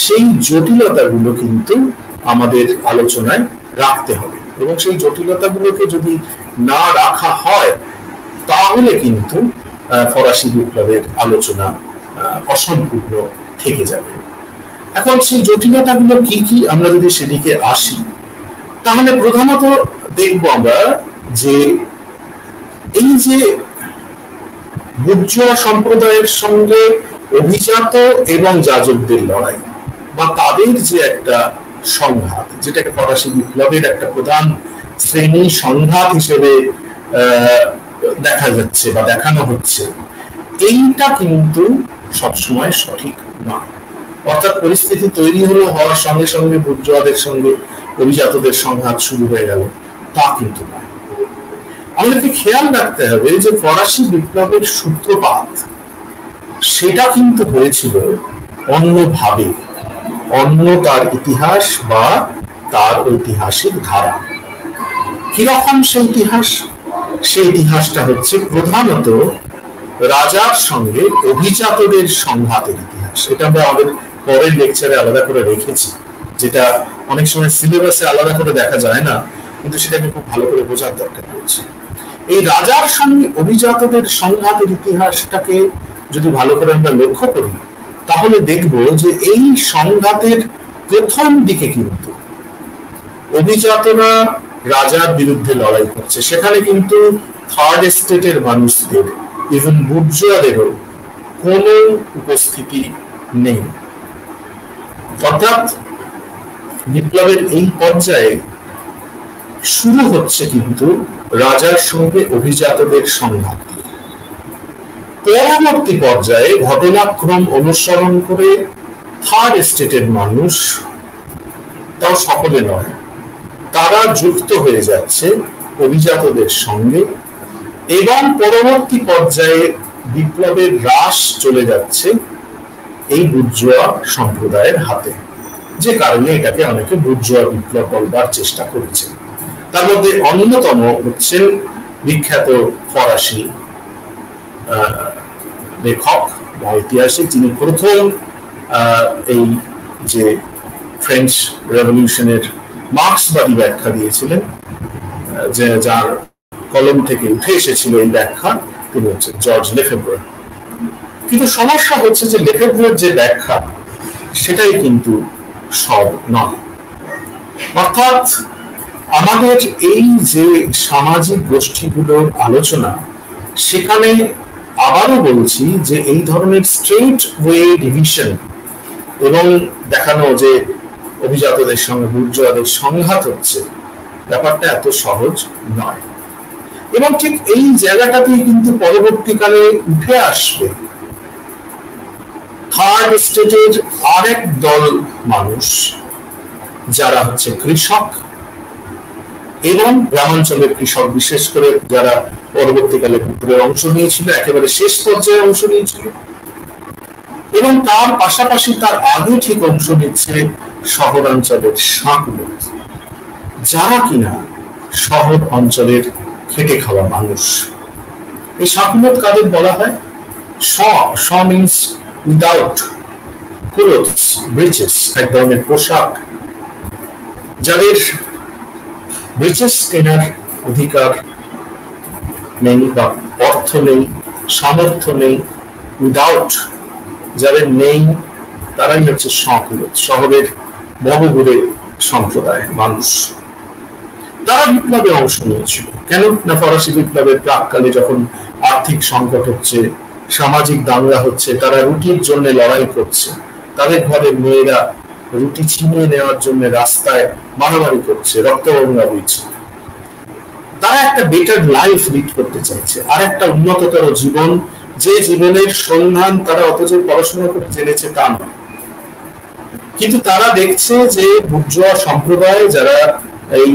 S2: সেই জটিলতাগুলো কিন্তু আমাদের আলোচনায় রাখতে হবে। এবং সেই জটিলতাগুলোকে যদি না রাখা হয়, তাহলে কিন্তু ফরাসি বিপ্লবের আলোচনা অসম্পূর্ণ থেকে যাবে। এখন সেই জটিলতাগুলো কি কি, আমরা যদি সেদিকে আসি, তাহলে প্রধানত দেখব আমরা যে এই যে বুর্জোয়া সম্প্রদায়ের সঙ্গে অভিজাত এবং যাজকদের লড়াই, বা তাদের যে একটা সংঘাত, যেটাকে ফরাসি বিপ্লবের একটা প্রধান শ্রেণী সংঘাত হিসেবে দেখা যাচ্ছে বা দেখানো হচ্ছে, এইটা কিন্তু সবসময় সঠিক না। অর্থাৎ পরিস্থিতি তৈরি হওয়ার সঙ্গে সঙ্গে বুর্জোয়াদের সঙ্গে অভিজাতদের সংঘাত শুরু হয়ে গেল, তা কিন্তু না। আমাদেরকে খেয়াল রাখতে হবে যে ফরাসি বিপ্লবের সূত্রপাত সেটা কিন্তু হয়েছিল অন্যভাবে, অন্য তার ইতিহাস বা তার ঐতিহাসিক ধারা। কিরকম সেই ইতিহাস? সেই ইতিহাসটা হচ্ছে প্রধানত রাজার সঙ্গে অভিজাতদের সংঘাতের ইতিহাস। এটা আমরা আমাদের পরের লেকচারে আলাদা করে রেখেছি, যেটা অনেক সময় সিলেবাসে আলাদা করে দেখা যায় না, কিন্তু সেটাকে খুব ভালো করে বোঝার দরকার রয়েছে। এই রাজার সঙ্গে অভিজাতদের সংঘাতের ইতিহাসটাকে যদি ভালো করে আমরা লক্ষ্য করি, তাহলে দেখব যে এই সংঘাতের প্রথম দিকে কিন্তু অভিজাতরা রাজার বিরুদ্ধে লড়াই করছে। সেখানে কিন্তু থার্ড এস্টেটের মানুষদের, ইভেন বুর্জোয়াদেরও কোনো উপস্থিতি নেই। অর্থাৎ বিপ্লবের এই পর্যায়ে শুরু হচ্ছে কিন্তু রাজার সঙ্গে অভিজাতদের সংঘাত। পরবর্তী পর্যায়ে ঘটনাক্রম অনুসরণ করে থার্ড এস্টেটের মানুষ, তাও সকলে নয়, তারা যুক্ত হয়ে যাচ্ছে অভিজাতদের সঙ্গে, এবং পরবর্তী পর্যায়ে বিপ্লবের হ্রাস চলে যাচ্ছে এই বুর্জোয়া সম্প্রদায়ের হাতে, যে কারণে এটাকে অনেকে বুর্জোয়া বিপ্লব বলবার চেষ্টা করেছে। তার মধ্যে অন্যতম হচ্ছেন বিখ্যাত ফরাসি লেখক বা ঐতিহাসিক, যিনি প্রথম এই যে ফ্রেঞ্চ রেভলিউশনের মার্ক্সবাদী ব্যাখ্যা দিয়েছিলেন, যে যার কলম থেকে উঠে এসেছিল এই ব্যাখ্যা, তিনি হচ্ছেন জর্জ লেফেব্রে। কিন্তু সমস্যা হচ্ছে যে লেফেব্রের যে ব্যাখ্যা সেটাই কিন্তু সব নয়। অর্থাৎ আমাদের এই যে সামাজিক গোষ্ঠীগুলোর আলোচনা, সেখানে আবারও বলছি যে এই ধরনের স্ট্রেট ওয়ে ডিভিশন এবং দেখানো যে অভিজাতদের সঙ্গে বুর্জোয়াদের সংঘাত হচ্ছে, ব্যাপারটা এত সহজ নয়। এবং ঠিক এই জায়গাটাতেই কিন্তু পরবর্তীকালে উঠে আসবে থার্ড স্টেটের আরেক দল মানুষ, যারা হচ্ছে কৃষক এবং গ্রামাঞ্চলের কৃষক, বিশেষ করে যারা পরবর্তীকালে বিপ্লবে অংশ নিয়েছিল, একেবারে শেষ পর্যায়ে অংশ নিয়েছিল, এবং তার পাশাপাশি তার আগে ঠিক অংশ নিচ্ছে শহরাঞ্চলের সাঁকুলোক, যারা কিনা শহর অঞ্চলের খেটে খাওয়া মানুষ। এই সাঁকুলোক কাদের বলা হয়? শ মিন্স উইদাউট ক্লোথস, ব্রিচেস, এক ধরনের পোশাক, যাদের ব্রিচেস কেনার অধিকার নেই বা অর্থ নেই, সামর্থ্য নেই, উইদাউট, যাদের নেই, তারাই হচ্ছে সাঁকুলোক, শহরের বহুগুড়ে সম্প্রদায় মানুষ। তারা বিপ্লবে অংশ নিয়েছিল। কেন না, ফরাসি বিপ্লবের প্রাককালে যখন আর্থিক সংকট হচ্ছে, সামাজিক দাঙ্গা হচ্ছে, তারা রুটির জন্য লড়াই করছে, তাদের ঘরের মেয়েরা রুটি ছিনিয়ে নেওয়ার জন্য রাস্তায় মারামারি করছে, রক্তগঙ্গা বইছে। তারা একটা বেটার লাইফ লিড করতে চাইছে, আর একটা উন্নততর জীবন, যে জীবনের সন্ধান তারা অথচ পড়াশোনা করে জেনেছে তা নয়। কিন্তু তারা দেখছে যে বুর্জোয়া সম্প্রদায় যারা এই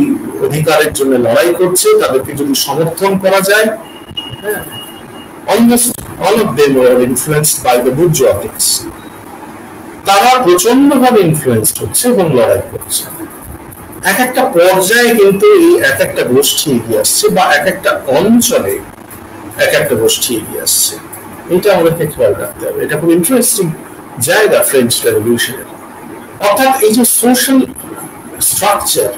S2: অধিকারের জন্য লড়াই করছে, তাদেরকে যদি সমর্থন করা যায়, almost all of them were influenced by the bourgeoisie. তারা প্রচন্ডভাবে ইনফ্লুয়েন্সড হচ্ছে এবং লড়াই করছে। এক একটা পর্যায়ে কিন্তু এই এক একটা গোষ্ঠী এগিয়ে আসছে, বা এক একটা অঞ্চলে এক একটা গোষ্ঠী এগিয়ে আসছে। এটা আমাদেরকে খেয়াল রাখতে হবে। এটা খুব ইন্টারেস্টিং জায়গা ফ্রেঞ্চ রেভলিউশনের। অর্থাৎ এই যে সোশ্যাল স্ট্রাকচার,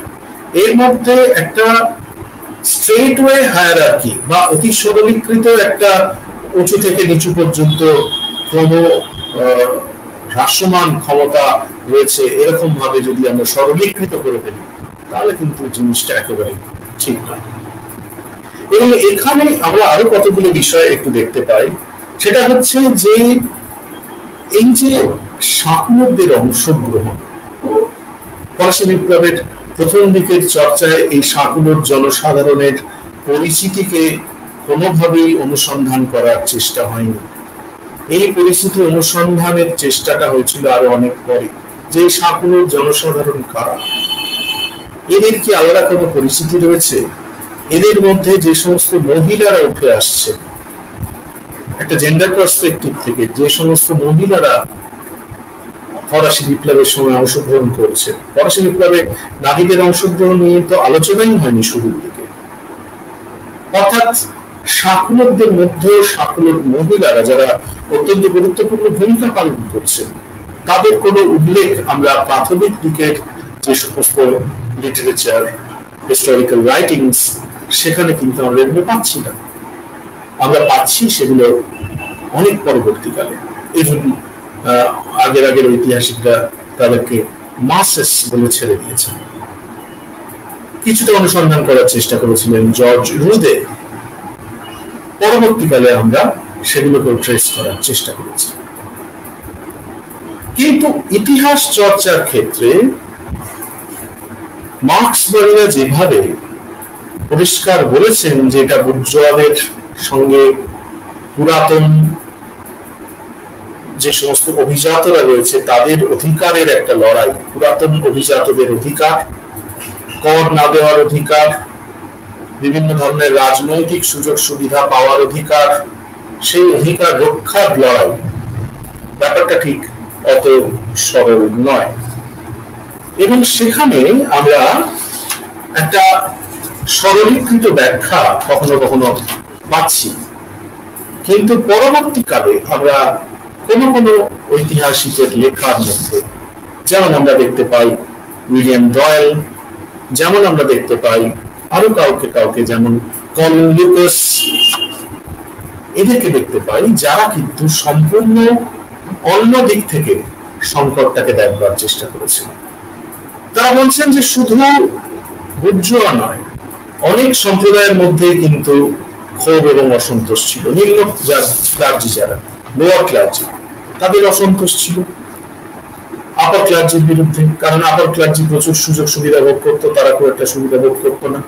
S2: এর মধ্যে একটা স্ট্রেট ওয়ে হায়ারার্কি বা অতি সরলীকৃত একটা উঁচু থেকে নিচু পর্যন্ত ক্রম হ্রাসমান ক্ষমতা রয়েছে, এরকম ভাবে যদি আমরা সরলীকৃত করে ফেলি, তাহলে কিন্তু জিনিসটা একেবারে ঠিক নয়। এবং এখানে আমরা আরো কতগুলো বিষয় একটু দেখতে পাই। সেটা হচ্ছে যে এই যে সাঁকুলোকদের অংশগ্রহণ, ফরাসি বিপ্লবের প্রথম দিকের চর্চায় এই সাঁকুলোক জনসাধারণের পরিচিতিকে কোনোভাবেই অনুসন্ধান করার চেষ্টা হয়নি। এই পরিস্থিতি অনুসন্ধানের চেষ্টাটা হয়েছিল আরো অনেক পরে, যে সাঁকুলোক জনসাধারণ কারা, এদের কি আলাদা কোনো পরিস্থিতি রয়েছে, এদের মধ্যে যে সমস্ত মহিলারা উঠে আসছে একটা জেন্ডার পার্সপেক্টিভ থেকে, যে সমস্ত মহিলারা ফরাসি বিপ্লবের সময় অংশগ্রহণ করছে। ফরাসি বিপ্লবে নারীদের অংশগ্রহণ নিয়ে তো আলোচনাই হয়নি শুরুর দিকে। অর্থাৎ সাঁকুলোকদের মধ্যে সাঁকুলোক মহিলারা যারা অত্যন্ত গুরুত্বপূর্ণ ভূমিকা পালন করছেন, তাদের কোনো উল্লেখ আমরা প্রাথমিক দিকের যে সমস্ত লিটারেচার, হিস্টোরিক্যাল রাইটিংস, সেখানে কিন্তু আমরা এগুলো পাচ্ছি না। আমরা পাচ্ছি সেগুলো অনেক পরবর্তীকালে। ইভেন আগের ঐতিহাসিকরা তাদেরকে মাসেস বলে ছেড়ে দিয়েছেন। কিছুটা অনুসন্ধান করার চেষ্টা করেছিলেন জর্জ রুদে, পরবর্তীকালে আমরা সেগুলোকে ট্রেস করার চেষ্টা করেছি। কিন্তু ইতিহাস চর্চার ক্ষেত্রে মার্ক্সবাদীরা যেভাবে পরিষ্কার বলেছেন যে এটা বুর্জোয়াদের সঙ্গে পুরাতন যে সমস্ত অভিজাতরা রয়েছে তাদের অধিকারের একটা লড়াই, পুরাতন অভিজাতদের অধিকার, কর না দেওয়ার অধিকার, বিভিন্ন ধরনের রাজনৈতিক সুযোগ সুবিধা পাওয়ার অধিকার, সেই অধিকার রক্ষার লড়াই, ব্যাপারটা ঠিক অত সরল নয়। এবং সেখানে আমরা একটা সরলীকৃত ব্যাখ্যা কখনো কখনো পাচ্ছি, কিন্তু পরবর্তীকালে আমরা কোনো ঐতিহাসিকের লেখার মধ্যে, যেমন আমরা দেখতে পাই উইলিয়াম ডয়েল, যেমন আমরা দেখতে পাই আরো কাউকে যেমন কলিন লুকাস, এদেরকে দেখতে পাই যারা কিন্তু সম্পূর্ণ অন্য দিক থেকে সংকটটাকে দেখবার চেষ্টা করেছেন। তারা বলছেন যে শুধু বুর্জোয়া নয়, অনেক সম্প্রদায়ের মধ্যে কিন্তু ক্ষোভ এবং অসন্তোষ ছিল। নিম্ন ক্লার্জি, যারা লোয়ার ক্লার্জি, তাদের অসন্তোষ ছিল আপার ক্লার্জির বিরুদ্ধে, কারণ আপার ক্লার্জি প্রচুর সুযোগ সুবিধা ভোগ করতো, তারা খুব একটা সুবিধা ভোগ করতো না।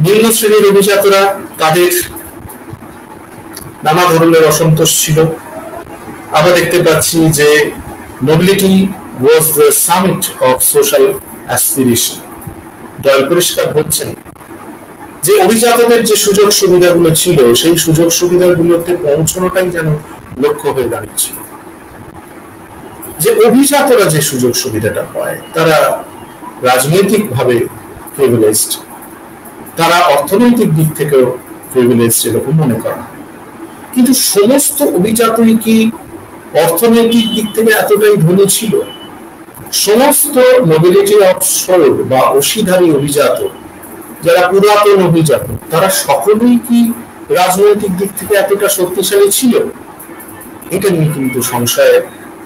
S2: নিম্ন শ্রেণীর অভিজাতরা, তাদের নানা ধরনের অসন্তোষ ছিল। আমরা দেখতে পাচ্ছি যে nobility was the summit of social aspiration. Doyle পরিষ্কার বলছেন যে অভিজাতদের যে সুযোগ সুবিধাগুলো ছিল, সেই সুযোগ সুবিধাগুলোতে পৌঁছানোটাই যেন লক্ষ্য হয়ে দাঁড়িয়েছিল। যে অভিজাতরা যে সুযোগ সুবিধাটা পায়, তারা রাজনৈতিক ভাবে প্রিভিলেজড, তারা অর্থনৈতিক দিক থেকেও প্রিভিলেজড এরকম মনে করেন। কিন্তু সমস্ত অভিজাতই কি অর্থনৈতিক দিক থেকে এতটাই ধনী ছিল? সমস্ত নোবিলিটি অফ সোল বা অশীধারী অভিজাত, যারা পুরাতন অভিজাত, তারা সকলেই কি রাজনৈতিক দিক থেকে এতটা শক্তিশালী ছিল? এটা নিয়ে কিন্তু সংশয়ের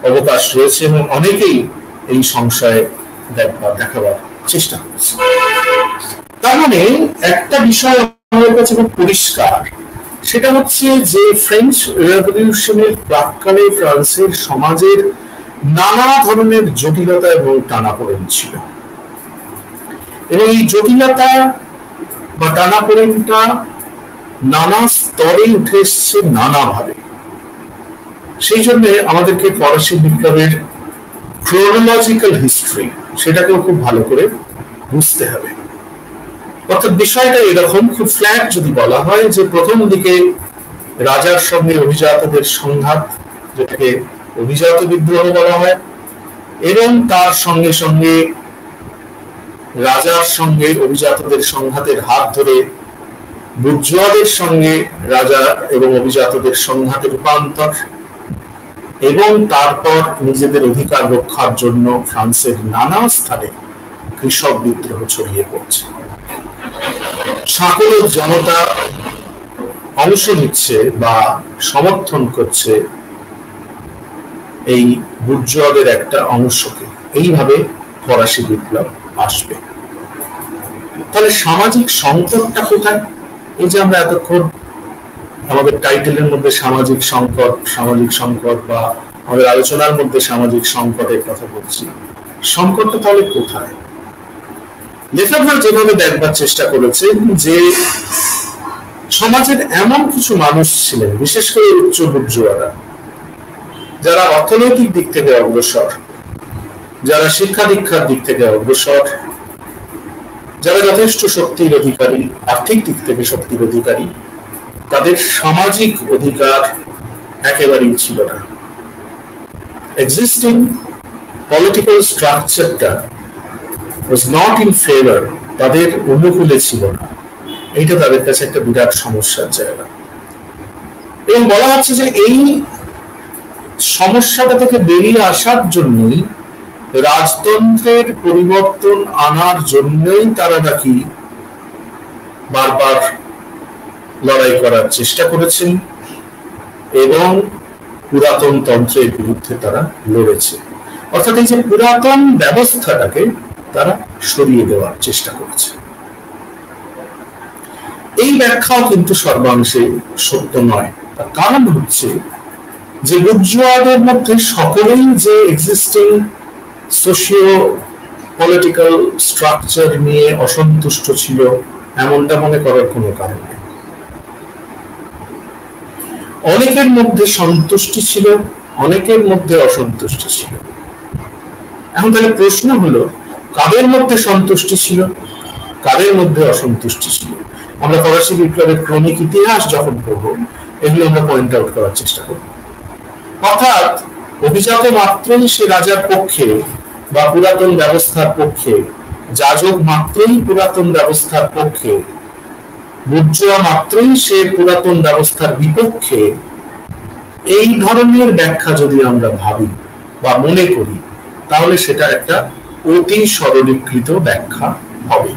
S2: অবকাশ রয়েছে এবং অনেকেই এই সংশয়ে দেখাবার চেষ্টা করছে। তার মানে একটা বিষয় আমাদের কাছে খুব পরিষ্কার, সেটা হচ্ছে যে ফ্রেঞ্চ রেভলিউশনের প্রাক্কালে ফ্রান্সের সমাজের নানা ধরনের জটিলতা এবং টানাপোড়েন ছিল, এবং এই জটিলতা বা টানাপোড়েনটা নানা স্তরে উঠে এসছে নানাভাবে। সেই জন্য আমাদেরকে ফরাসি বিপ্লবের ক্রোনোলজিক্যাল হিস্ট্রি, সেটাকেও খুব ভালো করে বুঝতে হবে। অর্থাৎ বিষয়টা এরকম, খুব ফ্ল্যাট যদি বলা হয়, যে প্রথম দিকে রাজার সঙ্গে অভিজাতদের সংঘাত, যেটাকে অভিজাত বিদ্রোহ বলা হয়, এবং তার সঙ্গে সঙ্গে রাজার সঙ্গে অভিজাতদের সংঘাতের হাত ধরে বুর্জোয়াদের সঙ্গে রাজা এবং অভিজাতদের সংঘাতের রূপান্তর, এবং তারপর নিজেদের অধিকার রক্ষার জন্য ফ্রান্সের নানা স্থানে কৃষক বিদ্রোহ ছড়িয়ে পড়ছে। সকল জনতা অংশ নিচ্ছে বা সমর্থন করছে এই বুর্জোয়াদের একটা অংশকে। এইভাবে ফরাসি বিপ্লব আসবে। তাহলে সামাজিক সংকটটা কোথায়? এই যে আমরা এতক্ষণ আমাদের টাইটেলের মধ্যে সামাজিক সংকট বা আমাদের আলোচনার মধ্যে সামাজিক সংকটের কথা বলছি, সংকটটা তাহলে কোথায়? লেখকরা যেভাবে দেখবার চেষ্টা করেছেন যে সমাজের এমন কিছু মানুষ ছিলেন, বিশেষ করে উচ্চ বুর্জোয়ারা, যারা অর্থনৈতিক দিক থেকে অগ্রসর, যারা শিক্ষা দীক্ষার দিক থেকে অগ্রসর, যারা যথেষ্ট শক্তির অধিকারী, আর্থিক দিক থেকে শক্তির অধিকারী, তাদের সামাজিক অধিকার একেবারেই ছিল না। এক্সিস্টিং পলিটিক্যাল স্ট্রাকচারটা was not in favor, তাদের অনুকূলে ছিল না। এইটা তাদের কাছে একটা বিরাট সমস্যার জায়গা। এবং বলা হচ্ছে যে এই সমস্যাটা থেকে বেরিয়ে আসার জন্যই রাজতন্ত্রের পরিবর্তন আনার জন্যই তারা নাকি বারবার লড়াই করার চেষ্টা করেছেন এবং পুরাতন তন্ত্রের বিরুদ্ধে তারা লড়েছে। অর্থাৎ এই যে পুরাতন ব্যবস্থাটাকে তারা সরিয়ে দেওয়ার চেষ্টা করেছে। এই ব্যাখ্যাও কিন্তু সর্বাংশে সত্য নয়। তার কারণ হচ্ছে যে বুর্জোয়াদের মধ্যে সকলেই যে এক্সিস্টিং সোশিও পলিটিক্যাল স্ট্রাকচার নিয়ে অসন্তুষ্ট ছিল এমনটা মনে করার কোনো কারণ নেই। অনেকের মধ্যে সন্তুষ্টি ছিল, অনেকের মধ্যে অসন্তুষ্টি ছিল। এখন তাহলে প্রশ্ন হলো, কাদের মধ্যে সন্তুষ্টি ছিল, কাদের মধ্যে অসন্তুষ্টি ছিল? আমরা ফরাসি বিপ্লবের ক্রমিক ইতিহাস যখন পড়ব, এগুলো আমরা পয়েন্ট আউট করার চেষ্টা করব। অর্থাৎ অভিজাত মাত্রই সে রাজার পক্ষে বা পুরাতন ব্যবস্থার পক্ষে, যাজক মাত্রই পুরাতন ব্যবস্থার পক্ষে, বুর্জোয়া মাত্রই সে পুরাতন ব্যবস্থার বিপক্ষে, এই ধরনের ব্যাখ্যা যদি আমরা ভাবি বা মনে করি, তাহলে সেটা একটা অতি সরলীকৃত ব্যাখ্যা হবে।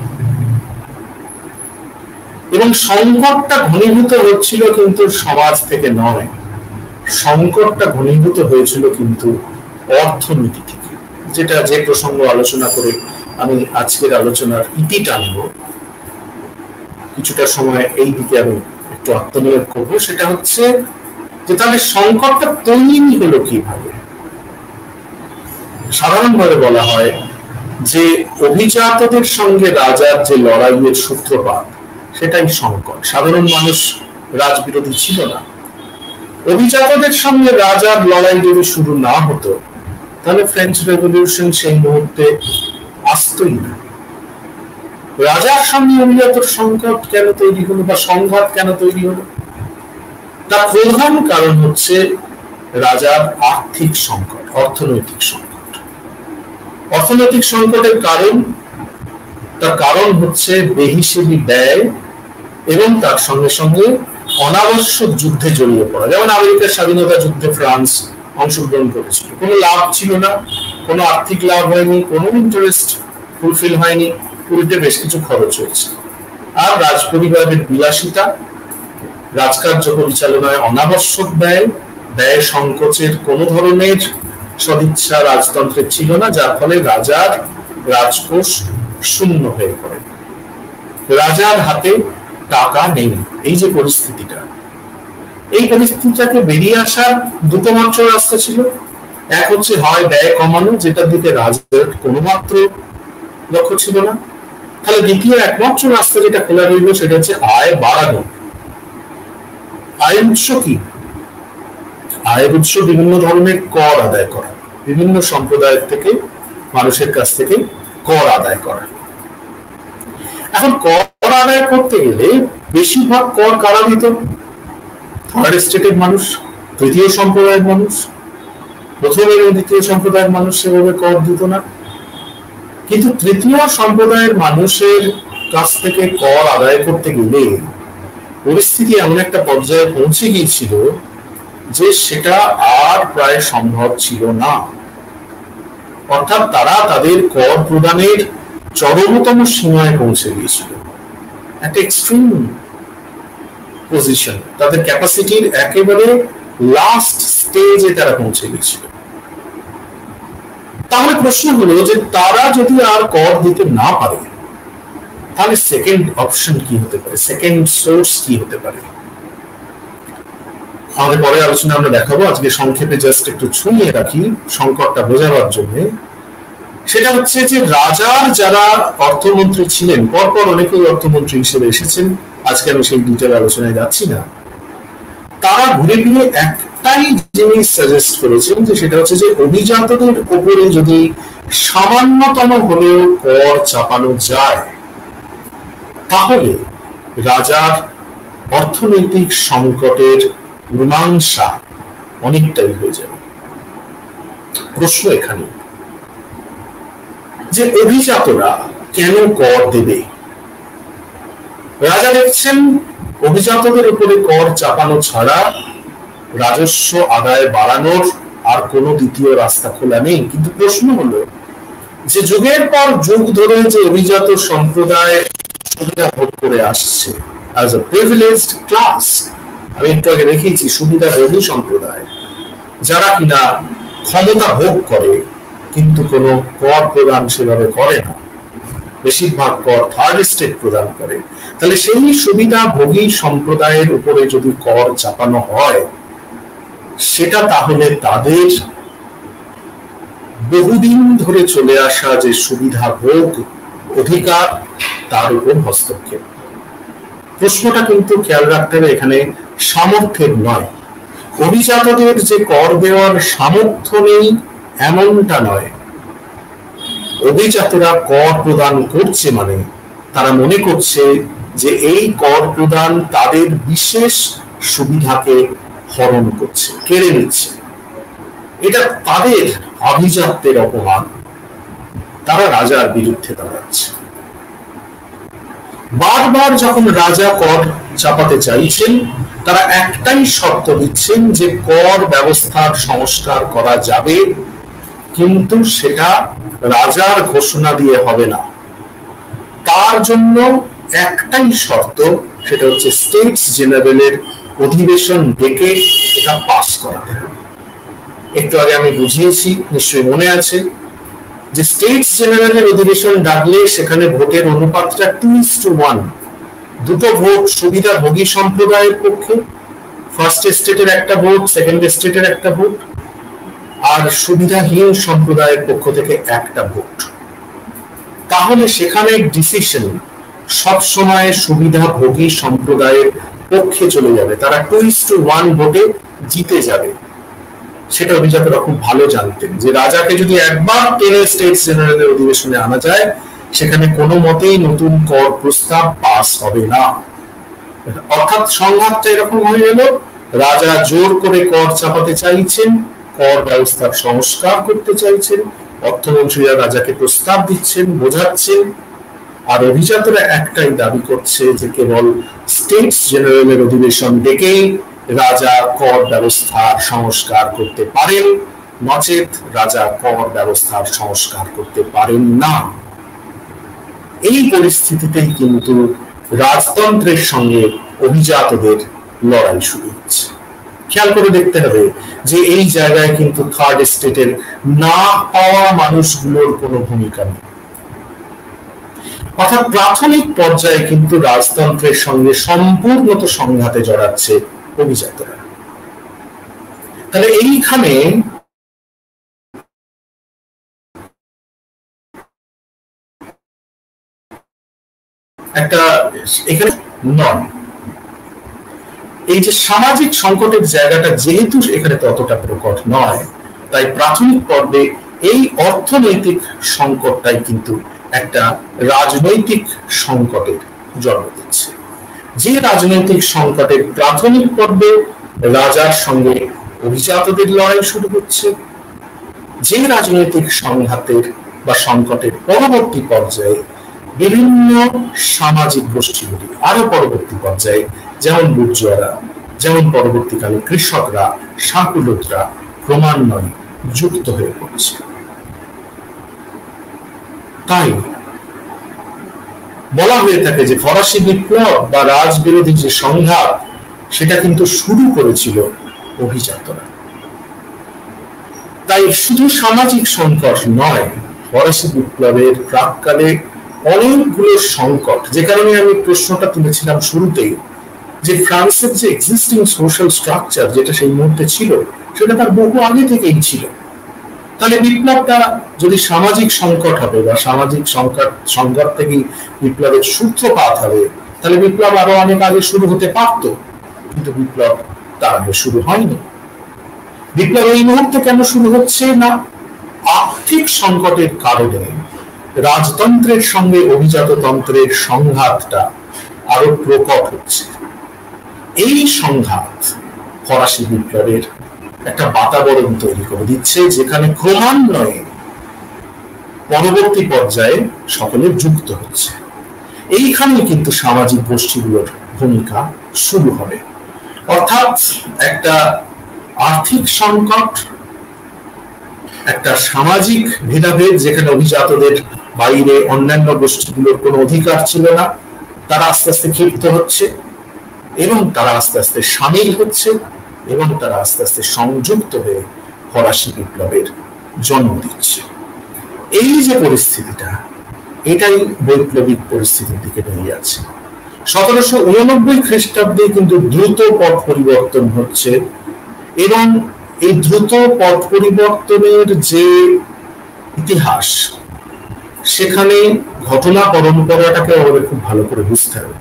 S2: এবং সংকটটা ঘনীভূত হচ্ছিল কিন্তু সমাজ থেকে নয়, সংকটটা ঘনীভূত হয়েছিল কিন্তু অর্থনীতি থেকে, যেটা যে প্রসঙ্গ আলোচনা করে আমি আজকের আলোচনার ইতি টানব। কিছুটা সময় এই দিকে আমি একটু আত্মনিয়োগ করবো। সেটা হচ্ছে যে তাহলে সংকটটা তৈরি হলো কিভাবে? সাধারণভাবে বলা হয় যে অভিজাতদের সঙ্গে রাজার যে লড়াইয়ের সূত্রপাত, সেটাই সংকট। সাধারণ মানুষ রাজবিরোধী ছিল না। অভিজাতদের সঙ্গে রাজার লড়াই যদি শুরু না হতো, তাহলে ফ্রেঞ্চ রেভলিউশন সেই মুহূর্তে আসতই না। রাজার সঙ্গে অভিজাতর সংকট কেন তৈরি হলো বা সংঘাত কেন তৈরি হলো? তার প্রধান কারণ হচ্ছে রাজার আর্থিক সংকট, অর্থনৈতিক সংকট। অর্থনৈতিক সংকটের কারণ, তার কারণ হচ্ছে বেহিসেবি ব্যয় এবং তার সঙ্গে সঙ্গে অনাবশ্যক যুদ্ধে জড়িয়ে পড়া। যেমন আমেরিকার স্বাধীনতা যুদ্ধে ফ্রান্স অংশগ্রহণ করেছিল, কোনো লাভ ছিল না, কোনো আর্থিক লাভ হয়নি, কোনো ইন্টারেস্ট ফুলফিল হয়নি, উল্টে বেশ কিছু খরচ হয়েছে। আর রাজ পরিবারের বিলাসিতা, রাজকার্য পরিচালনায় অনাবশ্যক ব্যয়, ব্যয় সংকোচের কোনো ধরনের সদিচ্ছা রাজতন্ত্রের ছিল না, যার ফলে রাজার রাজকোষ শূন্য হয়ে পড়ে, রাজার হাতে টাকা নেই। এই যে পরিস্থিতিটা, এই পরিস্থিতিটাকে বেরিয়ে আসার দুটো মাত্র রাস্তা ছিল। এক হচ্ছে হয় ব্যয় কমানো, যেটার দিকে রাজার কোনো মাত্র লক্ষ্য ছিল না। তাহলে দ্বিতীয় একমাত্র রাস্তা যেটা খোলা রইল, সেটা হচ্ছে আয় বাড়ানো। আয়ের উৎস কি? আয়ের উৎস বিভিন্ন ধরনের কর আদায় করা, বিভিন্ন সম্প্রদায়ের থেকে, মানুষের কাছ থেকে কর আদায় করা। এখন কর আদায় করতে গেলে বেশিরভাগ কর কারা দিত? থার্ড স্টেটের মানুষ, তৃতীয় সম্প্রদায়ের মানুষ। প্রথম এবং দ্বিতীয় সম্প্রদায়ের মানুষ সেভাবে কর দিত না। কিন্তু তৃতীয় সম্প্রদায়ের মানুষের কাছ থেকে কর আদায় করতে গেলে পরিস্থিতি এমন একটা পর্যায়ে পৌঁছে গিয়েছিল যে সেটা আর প্রায় সম্ভব ছিল না। অর্থাৎ তারা তাদের কর প্রদানের চরমতম সীমায় পৌঁছে গিয়েছিল, একটা এক্সট্রিম পজিশন, তাদের ক্যাপাসিটির একেবারে লাস্ট স্টেজে তারা পৌঁছে গিয়েছিল। তাহলে প্রশ্ন হলো যে তারা যদি আর কর দিতে না পারে, তাহলে সেকেন্ড অপশন কি হতে পারে, সেকেন্ড সোর্স কি হতে পারে? আমাদের পরে আলোচনা আমরা দেখাবো, আজকে সংক্ষেপে জাস্ট একটু ছুঁয়ে রাখি সংকটটা বোঝাবার জন্য। সেটা হচ্ছে যে রাজার যারা অর্থমন্ত্রী ছিলেন, পরপর অনেকেই অর্থমন্ত্রী হিসেবে এসেছেন, আজকে আমি সেই ডিটেল আলোচনায় যাচ্ছি না, তারা ঘুরে ফিরে একটাই জিনিস সাজেস্ট করেছেন, যে সেটা হচ্ছে যে অভিজাতদের উপরে যদি সামান্যতম হলেও কর চাপানো যায়, তাহলে রাজার অর্থনৈতিক সংকটের মীমাংসা অনেকটাই হয়ে যাবে। প্রশ্ন এখানে যে অভিজাতরা কেন কর দেবে? রাজা দেখছেন অভিজাতদের উপরে কর চাপানো ছাড়া রাজস্ব আদায় বাড়ানোর আর কোনো দ্বিতীয় রাস্তা খোলা নেই। কিন্তু প্রশ্ন হলো যে যুগের পর যুগ ধরে যে অভিজাত সম্প্রদায় সুবিধা ভোগ করে আসছে as a privileged class, আমি একটু আগে দেখিয়েছি সুবিধাভোগী সম্প্রদায় যারা কিনা ক্ষমতা ভোগ করে কিন্তু কোনো কর প্রদান সেভাবে করে না, বেশিরভাগ কর থার্ড স্টেট প্রদান করে। তাহলে সেই সুবিধাভোগী সম্প্রদায়ের উপরে যদি কর চাপানো হয়, সেটা তাহলে তাদের বহুদিন ধরে চলে আসা যে সুবিধা ভোগ অধিকার তার উপর হস্তক্ষেপ। প্রশ্নটা কিন্তু খেয়াল রাখতে হবে এখানে সামর্থ্যের নয়। অভিজাতদের যে কর দেওয়ার সামর্থ্য নেই এমনটা নয়। অভিজাতরা কর প্রদান করছে মানে তারা মনে করছে যে এই কর প্রদান তাদের বিশেষ সুবিধাকে হরণ করছে, কেড়ে নিচ্ছে। এটা তাদের আভিজাত্যের অপমান। তারা রাজার বিরুদ্ধে দাঁড়াচ্ছে। বারবার যখন রাজা কর চাপাতে চাইছেন, তারা একটাই শর্ত দিচ্ছেন যে কর ব্যবস্থার সংস্কার করা যাবে, কিন্তু সেটা রাজার ঘোষণা দিয়ে হবে না। তার জন্য একটাই শর্ত, সেটা হচ্ছে স্টেটস জেনারেলের অধিবেশন ডেকে এটা পাস করাতে হবে। একটু আগে আমি বুঝিয়েছি, নিশ্চয়ই মনে আছে, যে স্টেটস জেনারেলের অধিবেশন ডাকলে সেখানে ভোটের অনুপাতটা 2:1, দুটো ভোট সুবিধাভোগী সম্প্রদায়ের পক্ষে, ফার্স্ট স্টেটের একটা ভোট, সেকেন্ড স্টেটের একটা ভোট, আর সুবিধাহীন সম্প্রদায়ের পক্ষ থেকে একটা ভোট। তাহলে সেখানে ডিসিশন সবসময় সুবিধাভোগী সম্প্রদায়ের পক্ষে চলে যাবে, তারা 2:1 ভোটে জিতে যাবে। সেটা অভিজাতরা খুব ভালো জানতেন যে রাজাকে যদি একবার টেনে স্টেটস জেনারেলের অধিবেশনে আনা যায়, সেখানে কোনো মতেই নতুন কর প্রস্তাব পাস হবে না। অর্থাৎ সংঘাতটা এরকম হয়ে গেল, রাজা জোর করে কর চাপাতে চাইছেন, কর ব্যবস্থার সংস্কার করতে চাইছেন, অর্থমন্ত্রীরা রাজাকে প্রস্তাব দিচ্ছেন, বোঝাচ্ছেন, আর অভিজাতরা একটাই দাবি করছে যে কেবল স্টেটস জেনারেলের অধিবেশন ডেকেই রাজা কর ব্যবস্থার সংস্কার করতে পারেন, নচেত রাজা কর ব্যবস্থার সংস্কার করতে পারেন না। এই পরিস্থিতিতেই কিন্তু রাজতন্ত্রের সঙ্গে অভিজাতদের লড়াই শুরু হচ্ছে। খেয়াল করে দেখতে হবে যে এই জায়গায় কিন্তু থার্ড স্টেটের না পাওয়া মানুষগুলোর কোনো ভূমিকা নেই। অর্থাৎ প্রাথমিক পর্যায়ে কিন্তু রাজতন্ত্রের সঙ্গে সম্পূর্ণত সংঘাতে জড়াচ্ছে অভিজাতরা। তাহলে এইখানে একটা এখানে নয়, এই যে সামাজিক সংকটের জায়গাটা যেহেতু এখানে ততটা প্রকট নয়, তাই প্রাথমিক পর্বে এই অর্থনৈতিক সংকটটাই কিন্তু একটা রাজনৈতিক সংকটের জন্ম দিচ্ছে। যে রাজনৈতিক সংকটের প্রাথমিক পর্বে রাজার সঙ্গে অভিজাতদের লড়াই শুরু হচ্ছে, যে রাজনৈতিক সংঘাতের বা সংকটের পরবর্তী পর্যায়ে বিভিন্ন সামাজিক গোষ্ঠীগুলি আরো পরবর্তী পর্যায়ে, যেমন বুর্জোয়ারা, যেমন পরবর্তীকালে কৃষকরা, সাকুলতরা ক্রমান্বয়ে যুক্ত হয়ে পড়ছে। তাই বলা হয়ে থাকে যে ফরাসি বিপ্লব বা রাজবিরোধী যে সংঘাত, সেটা কিন্তু শুরু করেছিল অভিজাতরা। তাই শুধু সামাজিক সংকট নয়, ফরাসি বিপ্লবের প্রাককালে অনেকগুলো সংকট, যে কারণে আমি প্রশ্নটা তুলেছিলাম শুরুতেই যে ফ্রান্সের যে এক্সিস্টিং সোশ্যাল স্ট্রাকচার যেটা সেই মুহূর্তে ছিল, সেটা তার বহু আগে থেকেই ছিল। তাহলে বিপ্লবটা যদি সামাজিক সংকট হবে বা সামাজিক সংকট থেকেই বিপ্লবের সূত্রপাত হবে, তাহলে বিপ্লব আরো অনেক আগে শুরু হতে পারত, কিন্তু বিপ্লব তার আগে শুরু হয়নি। বিপ্লব এই মুহূর্তে কেন শুরু হচ্ছে না? আর্থিক সংকটের কারণে রাজতন্ত্রের সঙ্গে অভিজাততন্ত্রের সংঘাতটা আরো প্রকট হচ্ছে। এই সংঘাত ফরাসি বিপ্লবের একটা বাতাবরণ তৈরি করে দিচ্ছে, যেখানে ক্রমান্বয়ে পরবর্তী পর্যায়ে সকলে যুক্ত হচ্ছে। এইখানে কিন্তু সামাজিক গোষ্ঠীগুলোর ভূমিকা শুরু হবে। অর্থাৎ একটা আর্থিক সংকট, একটা সামাজিক ভেদাভেদ, যেখানে অভিজাতদের বাইরে অন্যান্য গোষ্ঠীগুলোর কোনো অধিকার ছিল না, তারা আস্তে আস্তে ক্ষিপ্ত হচ্ছে এবং তারা আস্তে আস্তে সামিল হচ্ছে এবং তারা আস্তে আস্তে সংযুক্ত হয়ে ফরাসি বিপ্লবের জন্ম দিচ্ছে। এই যে পরিস্থিতিটা, এটাই বৈপ্লবিক পরিস্থিতির দিকে নিয়ে যাচ্ছে। 1789 খ্রিস্টাব্দে কিন্তু দ্রুত পথ পরিবর্তন হচ্ছে এবং এই দ্রুত পথ পরিবর্তনের যে ইতিহাস, সেখানে ঘটনা পরম্পরাটাকে আমাদের খুব ভালো করে বুঝতে হবে।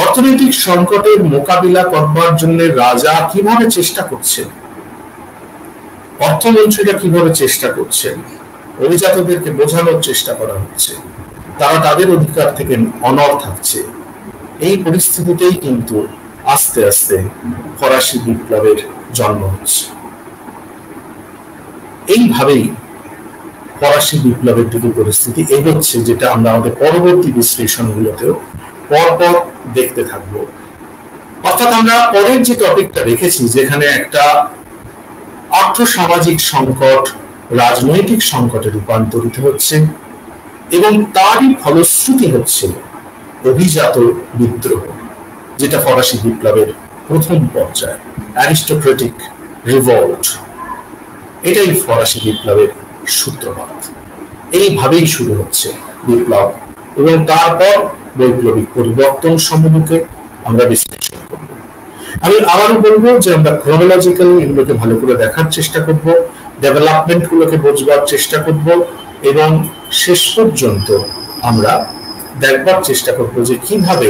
S2: অর্থনৈতিক সংকটের মোকাবিলা করবার জন্য রাজা কিভাবে চেষ্টা করছেন, অর্থমন্ত্রীরা কিভাবে চেষ্টা করছেন, অভিজাতদেরকে বোঝানোর চেষ্টা করা হচ্ছে তারা তাদের অধিকার থেকে অনড় থাকছে। এই পরিস্থিতিতেই কিন্তু আস্তে আস্তে ফরাসি বিপ্লবের জন্ম হচ্ছে। এইভাবেই ফরাসি বিপ্লবের দিকে পরিস্থিতি এগোচ্ছে, যেটা আমরা আমাদের পরবর্তী বিশ্লেষণগুলোতেও পরপর দেখতে থাকবো। অর্থাৎ আমরা পরের যে টপিকটা রেখেছি, যেখানে একটা আর্থসামাজিক সংকট রাজনৈতিক সংকটে রূপান্তরিত হচ্ছে এবং তারই ফলশ্রুতি হচ্ছে অভিজাত বিদ্রোহ, যেটা ফরাসি বিপ্লবের প্রথম পর্যায়, অ্যারিস্টোক্রেটিক রিভল্ট। এটাই ফরাসি বিপ্লবের সূত্রপাত। এইভাবেই শুরু হচ্ছে বিপ্লব এবং তারপর বৈপ্লবিক পরিবর্তন সমূহকে আমরা বিশ্লেষণ করব। আমি আবারও বলবো যে আমরা ক্রোনোলজিক্যালি এগুলোকে ভালো করে দেখার চেষ্টা করব, ডেভেলপমেন্ট গুলোকে বোঝবার চেষ্টা করব এবং শেষ পর্যন্ত আমরা দেখবার চেষ্টা করব যে কিভাবে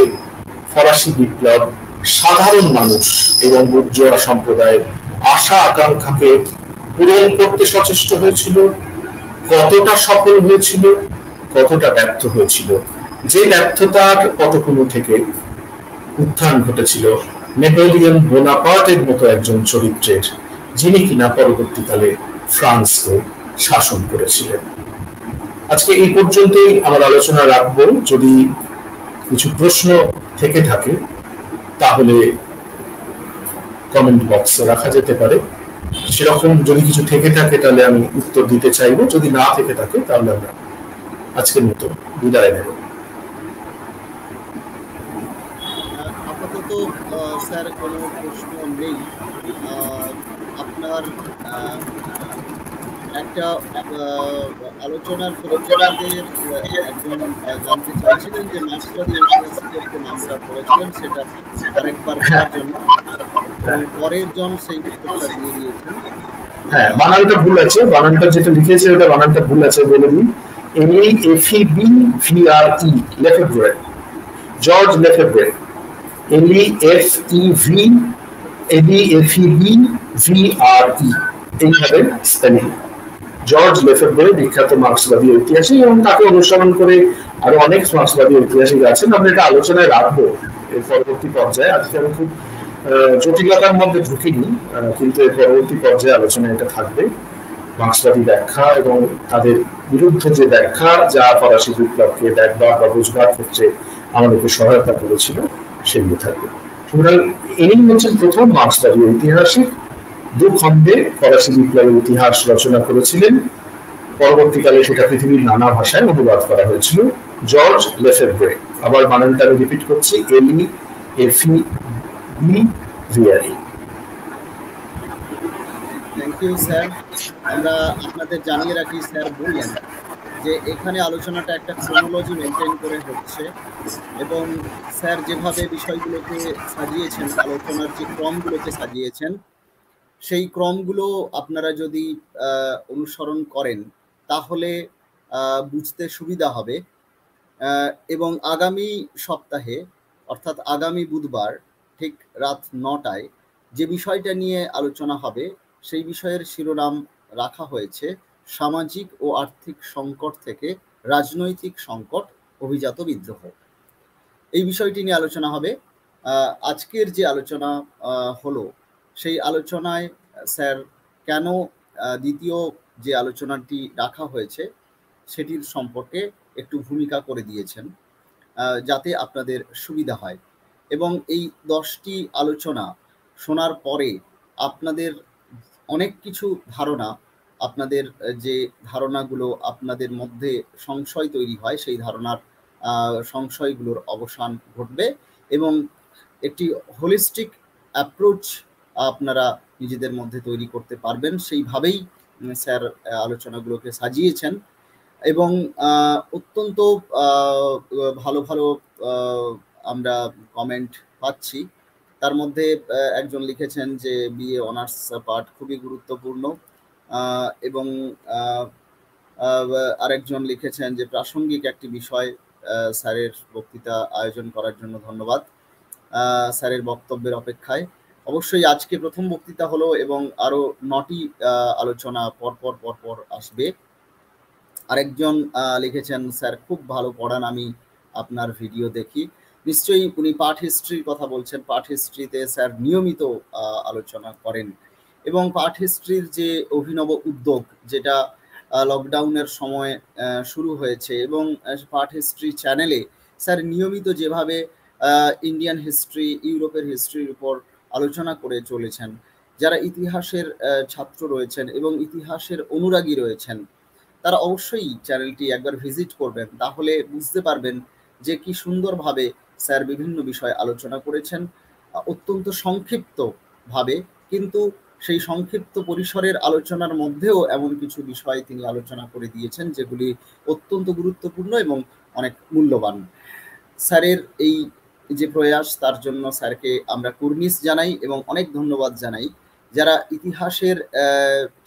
S2: ফরাসি বিপ্লব সাধারণ মানুষ এবং বুর্জোয়া সম্প্রদায়ের আশা আকাঙ্ক্ষাকে পূরণ করতে সচেষ্ট হয়েছিল, কতটা সফল হয়েছিল, কতটা ব্যর্থ হয়েছিল, যে ব্যর্থতার পটভূমি থেকে উত্থান ঘটেছিল নেপোলিয়ন বোনাপার্টের মতো একজন চরিত্রের, যিনি কিনা পরবর্তীকালে ফ্রান্সকে শাসন করেছিলেন। আজকে এই পর্যন্তই আমার আলোচনা রাখবো। যদি কিছু প্রশ্ন থেকে থাকে তাহলে কমেন্ট বক্সে রাখা যেতে পারে। সেরকম যদি কিছু থেকে থাকে তাহলে আমি উত্তর দিতে চাইবো, যদি না থেকে থাকে তাহলে আমরা আজকের মতো বিদায় নেব।
S1: আপাতত স্যার কোনো প্রশ্ন নেই। আপনার একটা আলোচনার প্রতিযোগীদের একজন জানতে চাইছিলেন যে মার্ক্সবাদী ঐতিহাসিকদেরকে নামটা করেছিলেন, সেটা আরেকবার করার জন্য পরের জন সেই উত্তরটা দিয়ে দিয়েছেন।
S2: হ্যাঁ, বানানটা ভুল আছে, বানানটা যেটা লিখেছে ওটা বানানটা ভুল আছে, বলে দিই। LEFEBVRE, লেফেব্রে, জর্জ লেফেব্রে, LEFEBVRE, এইভাবে স্পেলিং। জর্জ লেফেব্রে বিখ্যাত মার্ক্সবাদী ঐতিহাসিক এবং তাকে অনুসরণ করে আরো অনেক মার্ক্সবাদী ঐতিহাসিক আছেন। আমরা এটা আলোচনায় রাখবো এর পরবর্তী পর্যায়ে। আজকে আমি খুব জটিলতার মধ্যে ঢুকিনি, কিন্তু এর পরবর্তী পর্যায়ে আলোচনায় এটা থাকবে। মার্ক্সবাদী ব্যাখ্যা এবং তাদের বিরুদ্ধে যে ব্যাখ্যা, যা ফরাসি বিপ্লবকে দেখবার বা বুঝবার ক্ষেত্রে আমাদেরকে সহায়তা করেছিল, সেগুলো থাকবে। সুতরাং ইনি হচ্ছেন প্রথম মার্ক্সবাদী ঐতিহাসিক। 2 খণ্ডে ফরাসি বিপ্লবের ইতিহাস রচনা করেছিলেন। পরবর্তীকালে সেটা পৃথিবীর নানা ভাষায় অনুবাদ করা হয়েছিল। জর্জ লেফেব্রে, আবার বানানটা আমি রিপিট করছি, LEFEBVRE।
S1: Thank you sir. আমরা আপনাদের জানিয়ে রাখি, স্যার বললেন যে এখানে আলোচনাটা একটা ক্রোনোলজি মেনটেন করে হচ্ছে এবং স্যার যেভাবে বিষয়গুলোকে সাজিয়েছেন, আলোচনার যে ক্রমগুলোকে সাজিয়েছেন, সেই ক্রমগুলো আপনারা যদি অনুসরণ করেন তাহলে বুঝতে সুবিধা হবে। এবং আগামী সপ্তাহে অর্থাৎ আগামী বুধবার ঠিক রাত 9টায় যে বিষয়টা নিয়ে আলোচনা হবে, সেই বিষয়ের শিরোনাম রাখা হয়েছে সামাজিক ও আর্থিক সংকট থেকে রাজনৈতিক সংকট, অভিজাত বিদ্রোহ। এই বিষয়টি নিয়ে আলোচনা হবে। আজকের যে আলোচনা হলো, সেই আলোচনায় স্যার কেন দ্বিতীয় যে আলোচনাটি রাখা হয়েছে সেটির সম্পর্কে একটু ভূমিকা করে দিয়েছেন, যাতে আপনাদের সুবিধা হয়। এবং এই 10টি আলোচনা শোনার পরে আপনাদের অনেক কিছু ধারণা আপনাদের যে ধারণাগুলো আপনাদের মধ্যে সংশয় তৈরি হয়, সেই ধারণার সংশয়গুলোর অবসান ঘটবে এবং একটি হোলিস্টিক অ্যাপ্রোচ আপনারা নিজেদের মধ্যে তৈরি করতে পারবেন। সেইভাবেই স্যার আলোচনাগুলোকে সাজিয়েছেন এবং অত্যন্ত ভালো ভালো আমরা কমেন্ট পাচ্ছি। তার মধ্যে একজন লিখেছেন যে বিএ অনার্স পাঠ খুবই গুরুত্বপূর্ণ এবং আরেকজন লিখেছেন যে প্রাসঙ্গিক একটি বিষয়, স্যারের বক্তৃতা আয়োজন করার জন্য ধন্যবাদ, স্যারের বক্তব্যের অপেক্ষায়। অবশ্যই আজকে প্রথম বক্তৃতা হলো এবং আরো 9টি আলোচনা পরপর আসবে। আরেকজন লিখেছেন স্যার খুব ভালো পড়ান, আমি আপনার ভিডিও দেখি। নিশ্চয়ই উনি পাঠ হিস্ট্রির কথা বলছেন। পাঠ হিস্ট্রিতে স্যার নিয়মিত আলোচনা করেন এবং পাঠ হিস্ট্রির যে অভিনব উদ্যোগ যেটা লকডাউনের সময় শুরু হয়েছে এবং পাঠ হিস্ট্রি চ্যানেলে স্যার নিয়মিত যেভাবে ইন্ডিয়ান হিস্ট্রি, ইউরোপের হিস্ট্রির উপর আলোচনা করে চলেছেন, যারা ইতিহাসের ছাত্র রয়েছেন এবং ইতিহাসের অনুরাগী রয়েছেন, তারা অবশ্যই চ্যানেলটি একবার ভিজিট করবেন, তাহলে বুঝতে পারবেন যে কি সুন্দরভাবে স্যার বিভিন্ন বিষয় আলোচনা করেছেন অত্যন্ত সংক্ষিপ্তভাবে, কিন্তু সেই সংক্ষিপ্ত পরিসরের আলোচনার মধ্যেও এমন কিছু বিষয় তিনি আলোচনা করে দিয়েছেন যেগুলি অত্যন্ত গুরুত্বপূর্ণ এবং অনেক মূল্যবান। স্যারের এই যে প্রয়াস, তার জন্য স্যারকে আমরা কুর্নিশ জানাই এবং অনেক ধন্যবাদ জানাই। যারা ইতিহাসের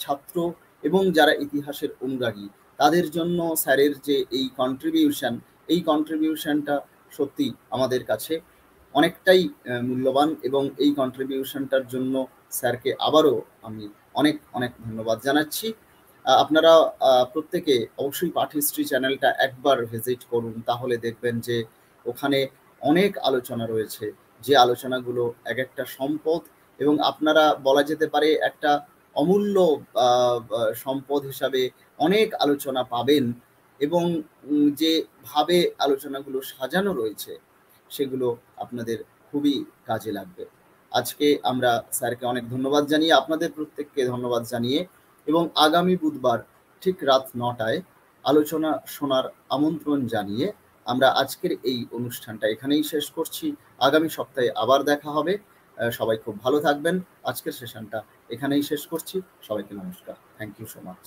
S1: ছাত্র এবং যারা ইতিহাসের অনুরাগী, তাদের জন্য স্যারের যে এই কন্ট্রিবিউশনটা সত্যি আমাদের কাছে অনেকটাই মূল্যবান এবং এই কন্ট্রিবিউশনটার জন্য স্যারকে আবারও আমি অনেক অনেক ধন্যবাদ জানাচ্ছি। আপনারা প্রত্যেকে অবশ্যই পাঠ হিস্ট্রি চ্যানেলটা একবার ভিজিট করুন, তাহলে দেখবেন যে ওখানে অনেক আলোচনা রয়েছে, যে আলোচনাগুলো এক একটা সম্পদ এবং আপনারা বলা যেতে পারে একটা অমূল্য সম্পদ হিসাবে অনেক আলোচনা পাবেন এবং যেভাবে আলোচনাগুলো সাজানো রয়েছে সেগুলো আপনাদের খুবই কাজে লাগবে। আজকে আমরা স্যারকে অনেক ধন্যবাদ জানিয়ে, আপনাদের প্রত্যেককে ধন্যবাদ জানিয়ে এবং আগামী বুধবার ঠিক রাত 9টায় আলোচনা শোনার আমন্ত্রণ জানিয়ে আমরা আজকের এই অনুষ্ঠানটা এখানেই শেষ করছি। আগামী সপ্তাহে আবার দেখা হবে। সবাই খুব ভালো থাকবেন। আজকের সেশনটা এখানেই শেষ করছি। সবাইকে নমস্কার। Thank you so much.